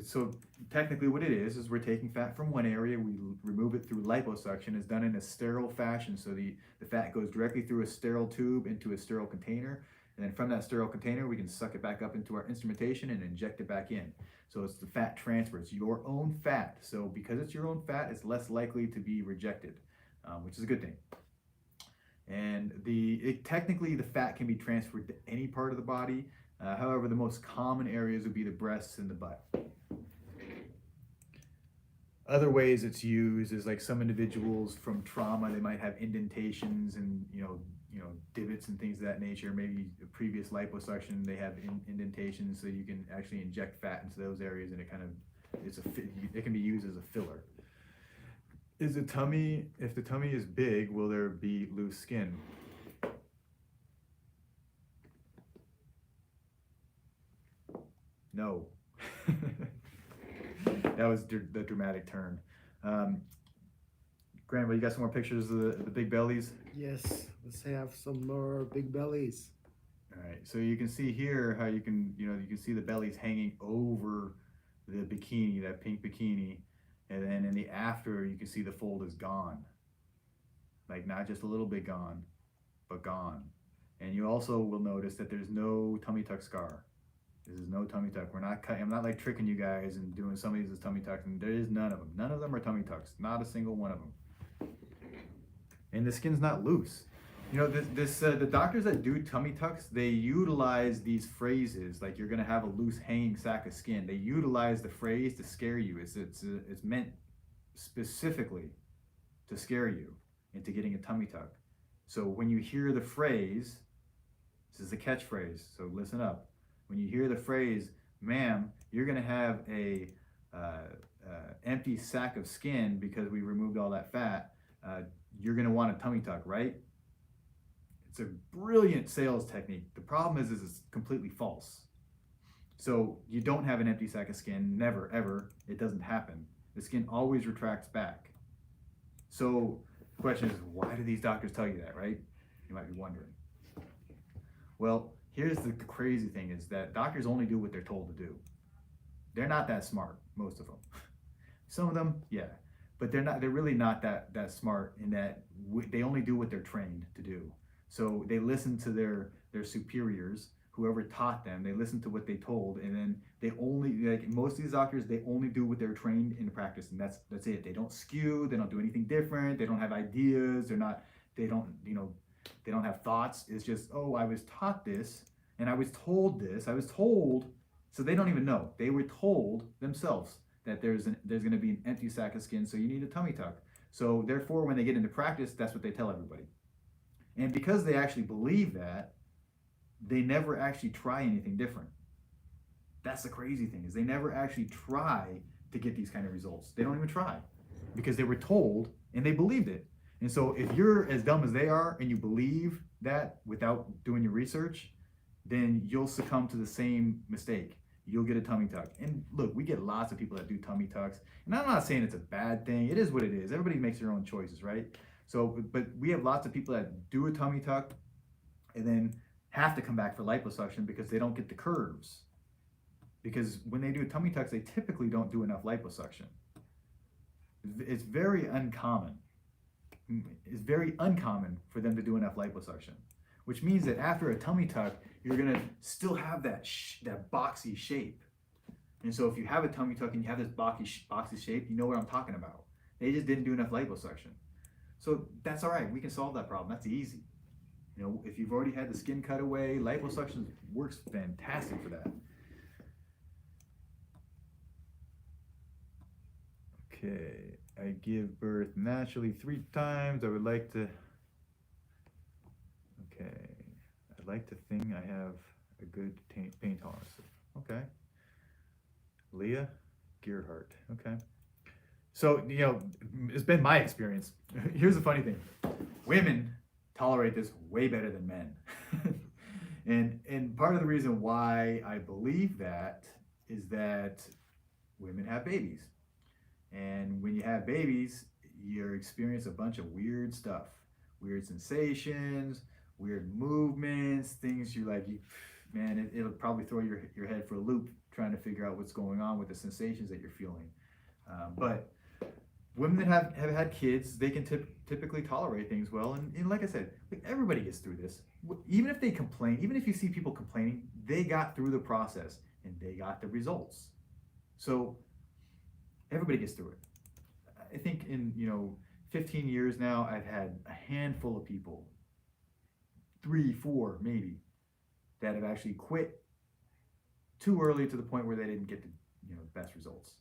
A: so technically what it is we're taking fat from one area, we remove it through liposuction. It's done in a sterile fashion, so the fat goes directly through a sterile tube into a sterile container, and then from that sterile container we can suck it back up into our instrumentation and inject it back in. So it's the fat transfer. It's your own fat. So because it's your own fat, it's less likely to be rejected, which is a good thing. And technically the fat can be transferred to any part of the body. However, the most common areas would be the breasts and the butt. Other ways it's used is like some individuals from trauma, they might have indentations and divots and things of that nature. Maybe a previous liposuction, they have indentations, so you can actually inject fat into those areas, and it can be used as a filler. If the tummy is big, will there be loose skin? No. That was the dramatic turn. Grandma, you got some more pictures of the big bellies?
B: Yes, let's have some more big bellies.
A: All right, so you can see here how you can see the bellies hanging over the bikini, that pink bikini, and then in the after you can see the fold is gone. Like not just a little bit gone, but gone. And you also will notice that there's no tummy tuck scar. This is no tummy tuck. I'm not like tricking you guys and doing some of these as tummy tucks, and there is none of them. None of them are tummy tucks. Not a single one of them. And the skin's not loose. The doctors that do tummy tucks, they utilize these phrases like you're gonna have a loose hanging sack of skin. They utilize the phrase to scare you. It's meant specifically to scare you into getting a tummy tuck. So when you hear the phrase, this is a catchphrase, so listen up. When you hear the phrase, ma'am, you're gonna have a empty sack of skin because we removed all that fat, you're gonna want a tummy tuck, right? It's a brilliant sales technique. The problem is it's completely false. So you don't have an empty sack of skin, never, ever. It doesn't happen. The skin always retracts back. So the question is, why do these doctors tell you that, right? You might be wondering. Well, here's the crazy thing is that doctors only do what they're told to do. They're not that smart, most of them. Some of them, yeah, but they're really not that smart in that they only do what they're trained to do. So they listen to their superiors, whoever taught them, they listen to what they told, and then they only, like most of these doctors, they only do what they're trained in practice, and that's it. They don't skew, they don't do anything different, they don't have ideas, they don't have thoughts. It's just, oh, I was taught this, and I was told this, so they don't even know. They were told themselves that there's going to be an empty sack of skin, so you need a tummy tuck. So therefore, when they get into practice, that's what they tell everybody. And because they actually believe that, they never actually try anything different. That's the crazy thing, is they never actually try to get these kind of results. They don't even try because they were told and they believed it. And so if you're as dumb as they are and you believe that without doing your research, then you'll succumb to the same mistake. You'll get a tummy tuck. And look, we get lots of people that do tummy tucks. And I'm not saying it's a bad thing. It is what it is. Everybody makes their own choices, right? So, but we have lots of people that do a tummy tuck and then have to come back for liposuction because they don't get the curves. Because when they do tummy tucks, they typically don't do enough liposuction. It's very uncommon. It's very uncommon for them to do enough liposuction, which means that after a tummy tuck, you're gonna still have that boxy shape. And so if you have a tummy tuck and you have this boxy shape, you know what I'm talking about. They just didn't do enough liposuction. So that's all right. We can solve that problem. That's easy. If you've already had the skin cut away, liposuction works fantastic for that. Okay, I give birth naturally 3 times. I would like to, I'd like to think I have a good pain tolerance. Okay. Leah Gearhart. Okay. So, it's been my experience. Here's the funny thing. Women tolerate this way better than men. and part of the reason why I believe that is that women have babies. And when you have babies, you experience a bunch of weird stuff, weird sensations, weird movements, things you're like, man, it'll probably throw your head for a loop trying to figure out what's going on with the sensations that you're feeling. But women that have had kids, they can typically tolerate things well. And like I said, like everybody gets through this. Even if they complain, even if you see people complaining, they got through the process and they got the results. So everybody gets through it. I think in 15 years now, I've had a handful of people, 3, 4 maybe, that have actually quit too early to the point where they didn't get the best results.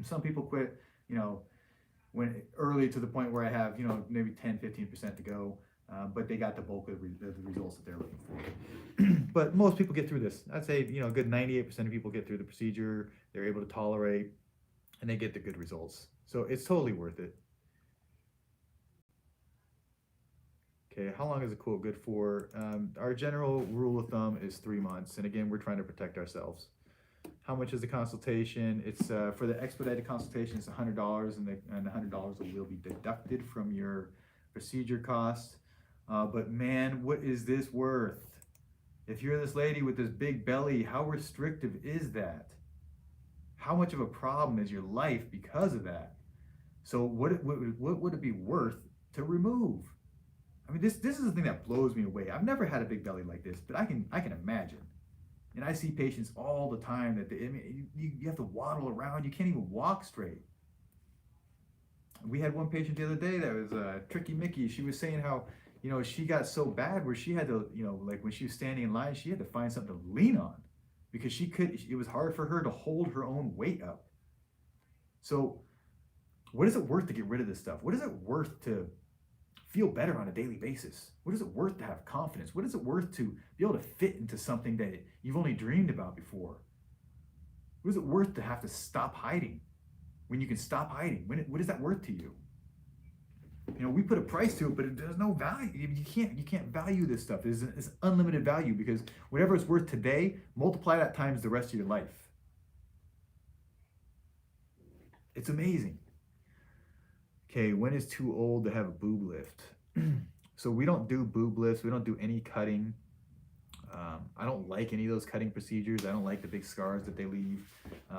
A: Some people quit when early to the point where I have maybe 10-15% to go, but they got the bulk of the results that they're looking for. But most people get through this. I'd say a good 98% of people get through the procedure. They're able to tolerate, and they get the good results. So it's totally worth it. Okay, how long is a quote good for? Our general rule of thumb is 3 months, and again, we're trying to protect ourselves. How much is the consultation? It's for the expedited consultation, it's $100, and the $100 will be deducted from your procedure cost. But man, what is this worth? If you're this lady with this big belly, how restrictive is that? How much of a problem is your life because of that? So what would it be worth to remove? I mean, this is the thing that blows me away. I've never had a big belly like this, but I can imagine. And I see patients all the time that you have to waddle around. You can't even walk straight. We had one patient the other day that was Tricky Mickey. She was saying how, she got so bad where she had to, like when she was standing in line, she had to find something to lean on because it was hard for her to hold her own weight up. So what is it worth to get rid of this stuff? What is it worth to feel better on a daily basis? What is it worth to have confidence? What is it worth to be able to fit into something that you've only dreamed about before? What is it worth to have to stop hiding when you can stop hiding? What is that worth to you? We put a price to it, but there's no value. You can't value this stuff. It's unlimited value because whatever it's worth today, multiply that times the rest of your life. It's amazing. Okay, when is too old to have a boob lift? So we don't do boob lifts. We don't do any cutting. I don't like any of those cutting procedures. I don't like the big scars that they leave.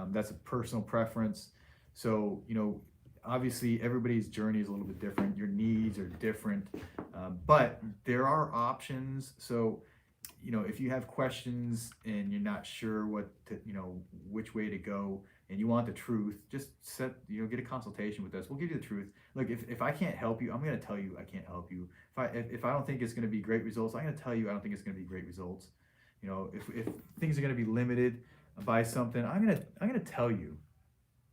A: That's a personal preference. So, obviously everybody's journey is a little bit different. Your needs are different, but there are options. So, if you have questions and you're not sure which way to go, and you want the truth, just get a consultation with us. We'll give you the truth. Look, if I can't help you, I'm going to tell you I can't help you. If I don't think it's going to be great results, I'm going to tell you I don't think it's going to be great results. If things are going to be limited by something, I'm going to tell you.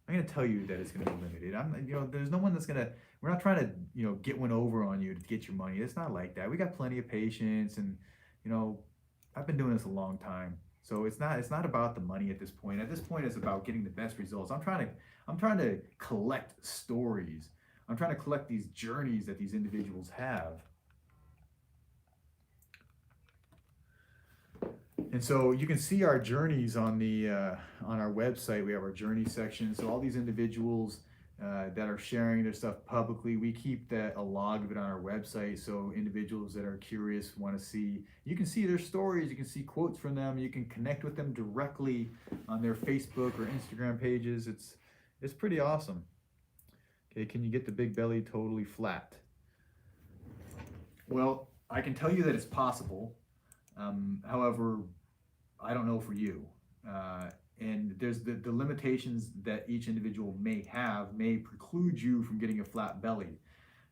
A: I'm going to tell you that it's going to be limited. There's no one that's going to. We're not trying to get one over on you to get your money. It's not like that. We got plenty of patients, and I've been doing this a long time. So it's not about the money at this point. At this point, it's about getting the best results. I'm trying to collect stories. I'm trying to collect these journeys that these individuals have. And so you can see our journeys on our website. We have our journey section. So all these individuals that are sharing their stuff publicly, we keep a log of it on our website. So individuals that are curious, want to see, you can see their stories, you can see quotes from them, you can connect with them directly on their Facebook or Instagram pages. It's pretty awesome. Okay, can you get the big belly totally flat? Well, I can tell you that it's possible. However, I don't know for you. And there's the limitations that each individual may preclude you from getting a flat belly.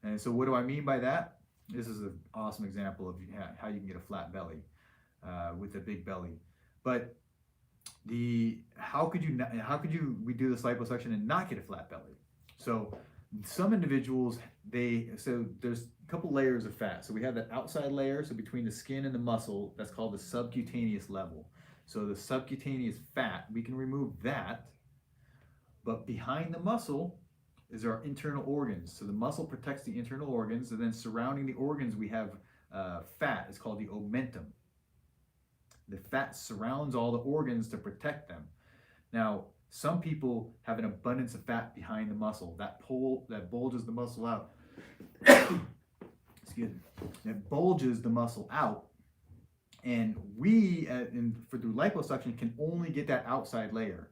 A: And so what do I mean by that? This is an awesome example of how you can get a flat belly with a big belly. But how could we do this liposuction and not get a flat belly? So some individuals, there's a couple layers of fat. So we have that outside layer, so between the skin and the muscle, that's called the subcutaneous level. So the subcutaneous fat, we can remove that, but behind the muscle is our internal organs. So the muscle protects the internal organs, and then surrounding the organs we have fat. It's called the omentum. The fat surrounds all the organs to protect them. Now, some people have an abundance of fat behind the muscle. That bulges the muscle out. Excuse me. That bulges the muscle out. And we, through liposuction, can only get that outside layer.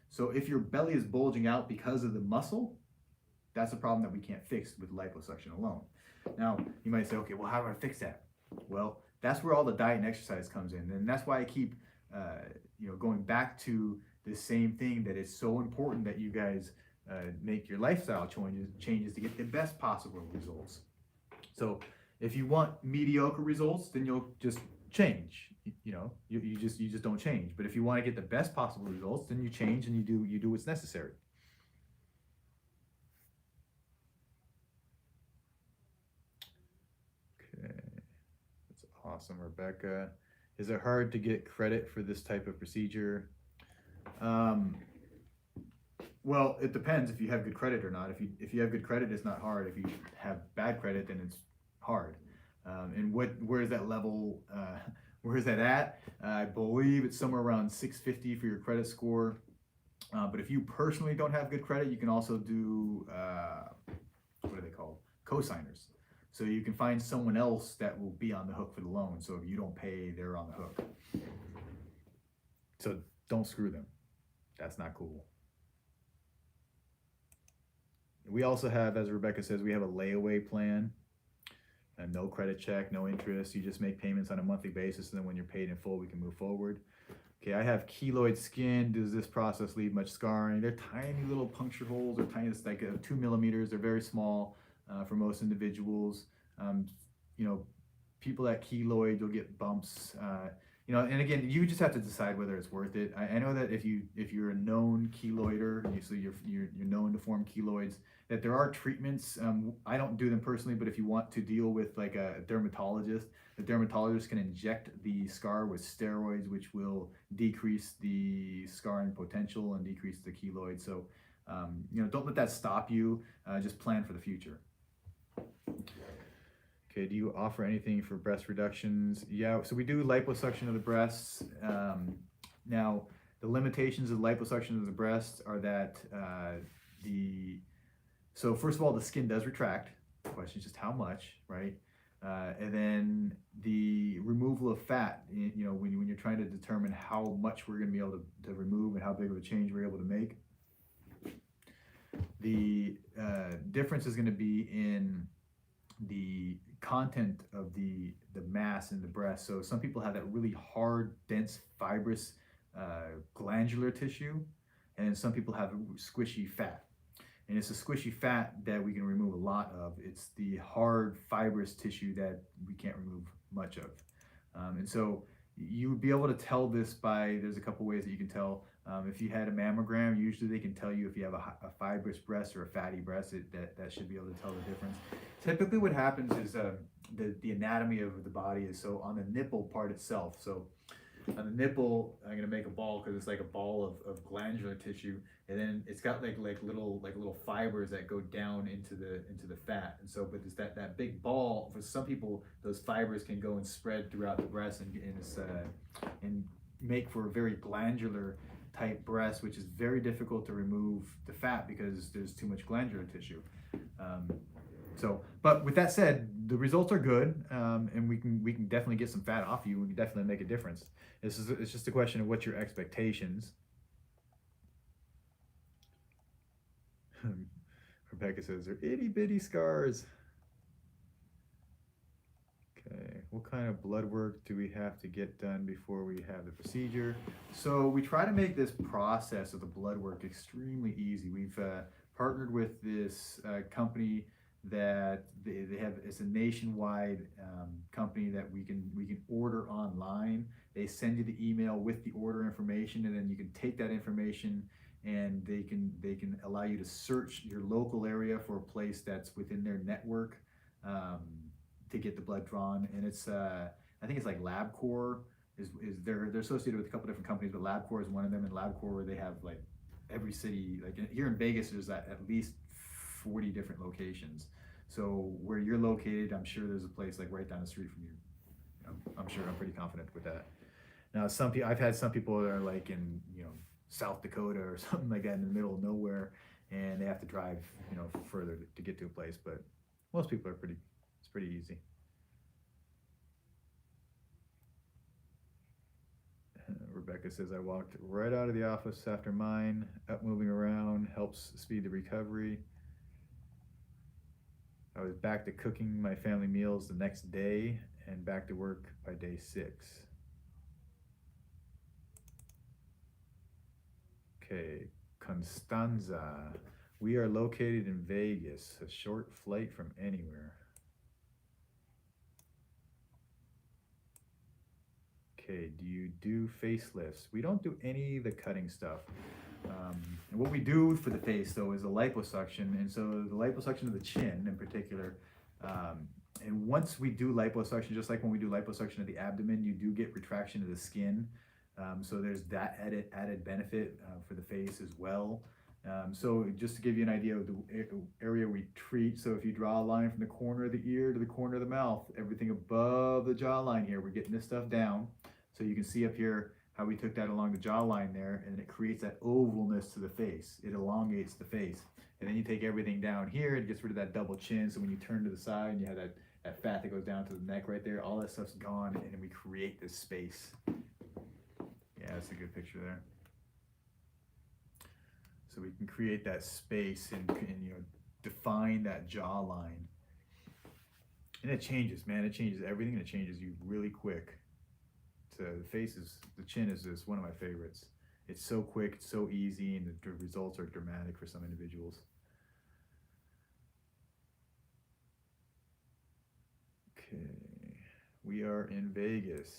A: So if your belly is bulging out because of the muscle, that's a problem that we can't fix with liposuction alone. Now, you might say, okay, well, how do I fix that? Well, that's where all the diet and exercise comes in. And that's why I keep, going back to the same thing, that it's so important that you guys make your lifestyle changes to get the best possible results. So if you want mediocre results, then you'll just change. You just don't change. But if you want to get the best possible results, then you change and you do what's necessary. Okay, that's awesome, Rebecca. Is it hard to get credit for this type of procedure? Well, it depends if you have good credit or not. If you have good credit, it's not hard. If you have bad credit, then it's hard. And where is that level? Where is that at? I believe it's somewhere around 650 for your credit score. But if you personally don't have good credit, you can also do what are they called? Co-signers. So you can find someone else that will be on the hook for the loan. So if you don't pay, they're on the hook. So don't screw them. That's not cool. We also have, as Rebecca says, we have a layaway plan. And no credit check, no interest. You just make payments on a monthly basis, and then when you're paid in full, we can move forward. Okay, I have keloid skin. Does this process leave much scarring? They're tiny little puncture holes. They're tiny, it's like 2 millimeters. They're very small for most individuals. People at keloid, you'll get bumps. And again, you just have to decide whether it's worth it. I know that if you're a known keloider, so you're known to form keloids, that there are treatments. I don't do them personally, but if you want to deal with like a dermatologist, the dermatologist can inject the scar with steroids, which will decrease the scarring potential and decrease the keloid. So, don't let that stop you. Just plan for the future. Okay, do you offer anything for breast reductions? Yeah, so we do liposuction of the breasts. Now, the limitations of liposuction of the breasts are that so first of all, the skin does retract. The question is just how much, right? And then the removal of fat, when you're trying to determine how much we're going to be able to remove and how big of a change we're able to make, the difference is going to be in the content of the mass in the breast. So some people have that really hard, dense, fibrous glandular tissue, and some people have squishy fat. And it's the squishy fat that we can remove a lot of. It's the hard, fibrous tissue that we can't remove much of. And so you would be able to tell this there's a couple ways that you can tell. If you had a mammogram, usually they can tell you if you have a fibrous breast or a fatty breast. That should be able to tell the difference. Typically what happens is the anatomy of the body is so on the nipple part itself. So on the nipple, I'm gonna make a ball because it's like a ball of glandular tissue, and then it's got like little fibers that go down into the fat. And so, but it's that big ball. For some people, those fibers can go and spread throughout the breast and make for a very glandular type breast, which is very difficult to remove the fat because there's too much glandular tissue. But with that said, the results are good, and we can definitely get some fat off you. We can definitely make a difference. It's just a question of what's your expectations. Rebecca says they're itty bitty scars. Okay, what kind of blood work do we have to get done before we have the procedure? So we try to make this process of the blood work extremely easy. We've partnered with this company that they have. It's a nationwide company that we can order online. They send you the email with the order information, and then you can take that information and they can allow you to search your local area for a place that's within their network to get the blood drawn. And it's I think it's like LabCorp is they're associated with a couple different companies, but LabCorp is one of them. And LabCorp, they have like every city, like here in Vegas, there's at least 40 different locations. So where you're located, I'm sure there's a place like right down the street from you. I'm pretty confident with that. Now, I've had some people that are like in South Dakota or something like that in the middle of nowhere, and they have to drive further to get to a place. But most people it's pretty easy. Rebecca says, I walked right out of the office after mine. Up moving around helps speed the recovery. I was back to cooking my family meals the next day and back to work by day 6. Okay, Constanza. We are located in Vegas, a short flight from anywhere. Okay, do you do facelifts? We don't do any of the cutting stuff. And what we do for the face, though, is a liposuction. And so the liposuction of the chin in particular. And once we do liposuction, just like when we do liposuction of the abdomen, you do get retraction of the skin. So there's that added benefit for the face as well. So just to give you an idea of the area we treat, so if you draw a line from the corner of the ear to the corner of the mouth, everything above the jawline here, we're getting this stuff down. So you can see up here how we took that along the jawline there, and it creates that ovalness to the face. It elongates the face. And then you take everything down here, it gets rid of that double chin, so when you turn to the side and you have that fat that goes down to the neck right there, all that stuff's gone, and then we create this space. Yeah, that's a good picture there. So we can create that space and define that jawline. And it changes, man. It changes everything, and it changes you really quick. So the chin is just one of my favorites. It's so quick, it's so easy, and the results are dramatic for some individuals. Okay, we are in Vegas.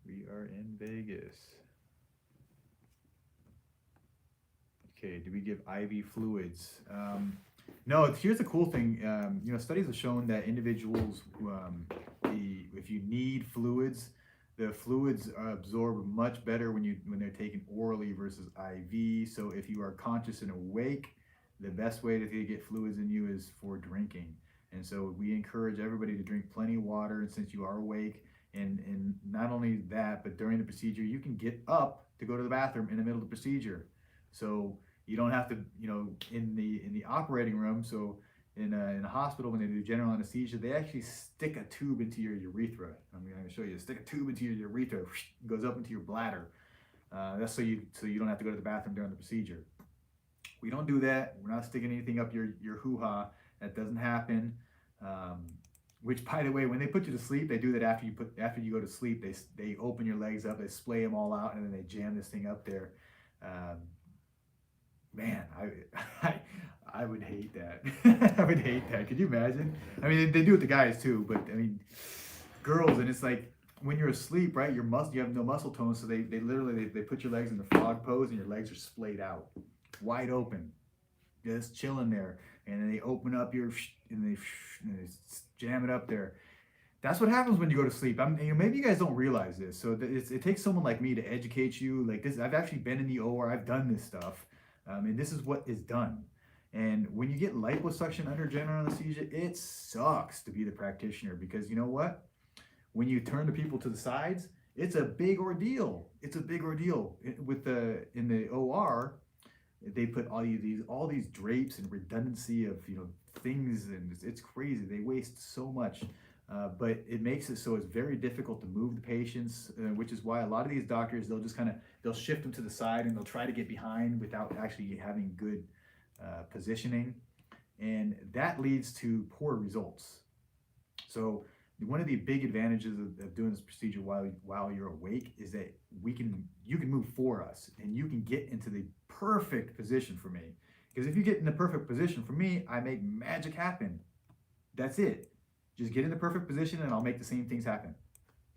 A: We are in Vegas. Okay, do we give IV fluids? No, here's the cool thing. Studies have shown that individuals, if you need fluids, the fluids absorb much better when they're taken orally versus IV. So if you are conscious and awake, the best way to get fluids in you is for drinking. And so we encourage everybody to drink plenty of water, and since you are awake, and not only that, but during the procedure, you can get up to go to the bathroom in the middle of the procedure. So you don't have to, in the operating room. So in a hospital, when they do general anesthesia, they actually stick a tube into your urethra. I'm going to show you. Stick a tube into your urethra, it goes up into your bladder. That's so you don't have to go to the bathroom during the procedure. We don't do that. We're not sticking anything up your hoo-ha. That doesn't happen. Which, by the way, when they put you to sleep, they do that after you go to sleep. They open your legs up, they splay them all out, and then they jam this thing up there. Man, I would hate that. I would hate that. Could you imagine? I mean, they do it to guys too, but I mean, girls, and it's like when you're asleep, right? You have no muscle tone, so they literally put your legs in the frog pose, and your legs are splayed out, wide open, just chilling there, and then they open up and they jam it up there. That's what happens when you go to sleep. Maybe you guys don't realize this. So it takes someone like me to educate you. Like this, I've actually been in the OR. I've done this stuff. And this is what is done. And when you get liposuction under general anesthesia, it sucks to be the practitioner, because you know what? When you turn the people to the sides, it's a big ordeal. It's a big ordeal. In the OR, they put all these drapes and redundancy of things, and it's crazy. They waste so much. But it makes it so it's very difficult to move the patients, which is why a lot of these doctors, they'll shift them to the side, and they'll try to get behind without actually having good positioning, and that leads to poor results. So one of the big advantages of doing this procedure while you're awake is that you can move for us, and you can get into the perfect position for me. Because if you get in the perfect position for me, I make magic happen. That's it. Just get in the perfect position, and I'll make the same things happen.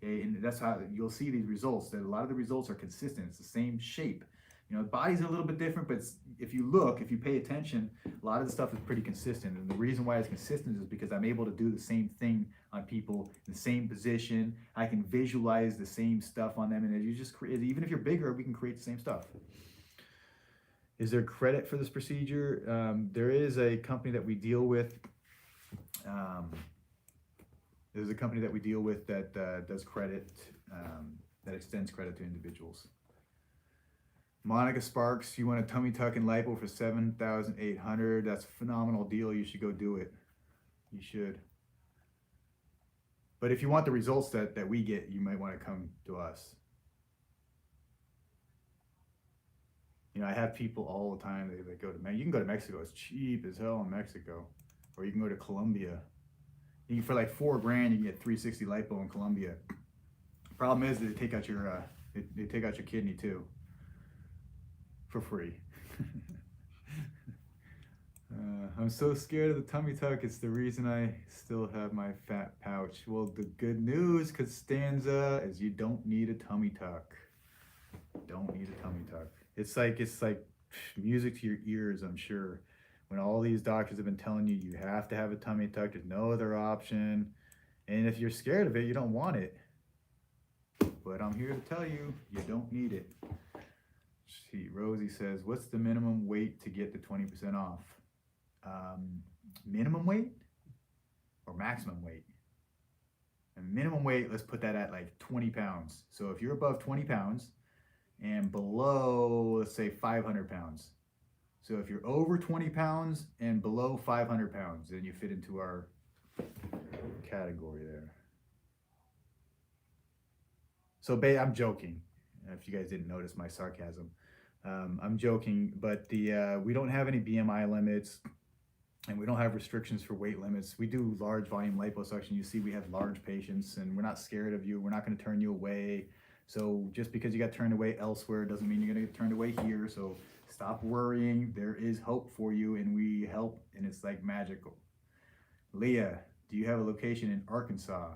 A: Okay? And that's how you'll see these results. That a lot of the results are consistent. It's the same shape. The body's a little bit different, but if you pay attention, a lot of the stuff is pretty consistent. And the reason why it's consistent is because I'm able to do the same thing on people in the same position. I can visualize the same stuff on them, and even if you're bigger, we can create the same stuff. Is there credit for this procedure? There is a company that we deal with. There's a company that we deal with that does credit, that extends credit to individuals. Monica Sparks, you want a tummy tuck and lipo for $7,800? That's a phenomenal deal. You should go do it. You should. But if you want the results that we get, you might want to come to us. You know, I have people all the time, they go to, you can go to Mexico, it's cheap as hell in Mexico. Or you can go to Colombia. For like $4,000, you can get 360 lipo in Colombia. Problem is they take out your they take out your kidney too, for free. I'm so scared of the tummy tuck. It's the reason I still have my fat pouch. Well, the good news, Costanza, is you don't need a tummy tuck. Don't need a tummy tuck. It's like music to your ears, I'm sure. When all these doctors have been telling you you have to have a tummy tuck, there's no other option. And if you're scared of it, you don't want it. But I'm here to tell you, you don't need it. See, Rosie says, what's the minimum weight to get the 20% off? Minimum weight or maximum weight? And minimum weight, let's put that at like 20 pounds. So if you're above 20 pounds and below, let's say 500 pounds. So if you're over 20 pounds and below 500 pounds, then you fit into our category there. So I'm joking, if you guys didn't notice my sarcasm. I'm joking, but we don't have any BMI limits, and we don't have restrictions for weight limits. We do large volume liposuction. You see we have large patients, and we're not scared of you. We're not going to turn you away. So just because you got turned away elsewhere doesn't mean you're going to get turned away here. So stop worrying. There is hope for you, and we help, and it's like magical. Leah, do you have a location in Arkansas?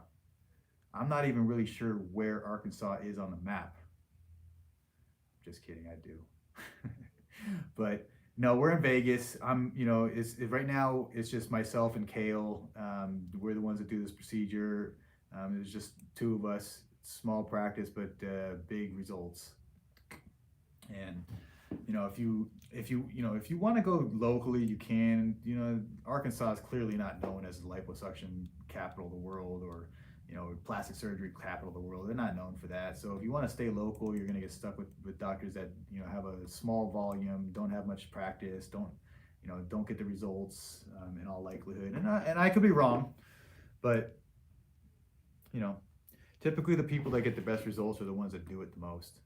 A: I'm not even really sure where Arkansas is on the map. Just kidding, I do. But no, we're in Vegas. Right now it's just myself and Kale. We're the ones that do this procedure. There's just two of us. Small practice, but big results. And if you want to go locally, you can. Arkansas is clearly not known as the liposuction capital of the world, or plastic surgery capital of the world. They're not known for that. So if you want to stay local, you're going to get stuck with doctors that have a small volume, don't have much practice, don't get the results in all likelihood. And I could be wrong, but typically the people that get the best results are the ones that do it the most.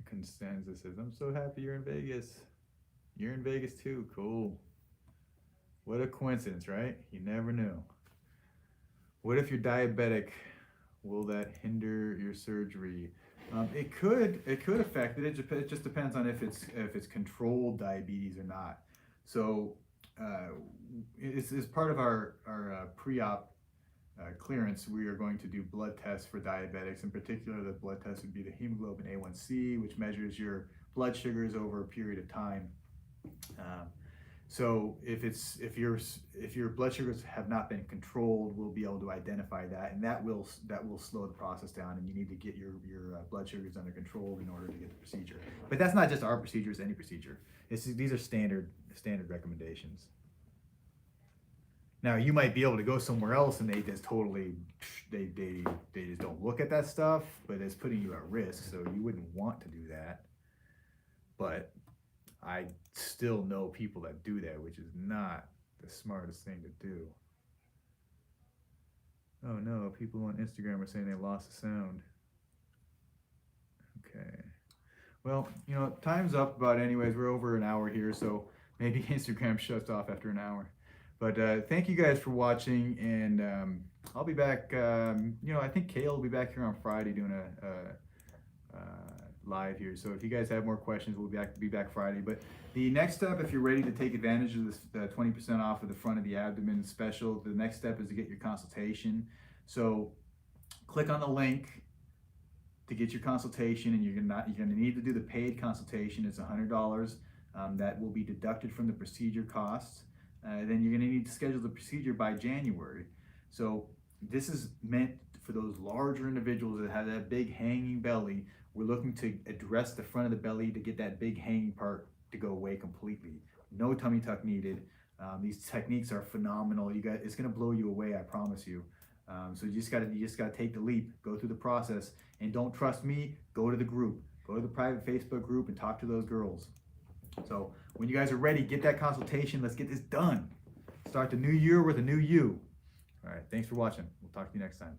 A: Constanza says, I'm so happy you're in Vegas. You're in Vegas too. Cool. What a coincidence, right? You never knew. What if you're diabetic? Will that hinder your surgery? It could affect it. It just depends on if it's controlled diabetes or not. So it's part of our pre-op clearance. We are going to do blood tests for diabetics. In particular, the blood test would be the hemoglobin A1C, which measures your blood sugars over a period of time. So if your blood sugars have not been controlled, we'll be able to identify that, and that will slow the process down, and you need to get your blood sugars under control in order to get the procedure. But that's not just our procedure; it's any procedure. These are standard recommendations. Now you might be able to go somewhere else and they just totally they just don't look at that stuff, but it's putting you at risk, so you wouldn't want to do that. But I still know people that do that, which is not the smartest thing to do. Oh no, people on Instagram are saying they lost the sound. Okay. Well, time's up about anyways. We're over an hour here, so maybe Instagram shuts off after an hour. But thank you guys for watching, and I'll be back. I think Kale will be back here on Friday doing a live here. So if you guys have more questions, we'll be back Friday. But the next step, if you're ready to take advantage of this 20% off of the front of the abdomen special, the next step is to get your consultation. So click on the link to get your consultation, and you're gonna need to do the paid consultation. It's $100. That will be deducted from the procedure costs. Then you're going to need to schedule the procedure by January. So this is meant for those larger individuals that have that big hanging belly. We're looking to address the front of the belly to get that big hanging part to go away completely. No tummy tuck needed. These techniques are phenomenal. It's going to blow you away, I promise you. So you just got to take the leap, go through the process, and don't trust me. Go to the group, go to the private Facebook group, and talk to those girls. So when you guys are ready, get that consultation. Let's get this done. Start the new year with a new you. All right. Thanks for watching. We'll talk to you next time.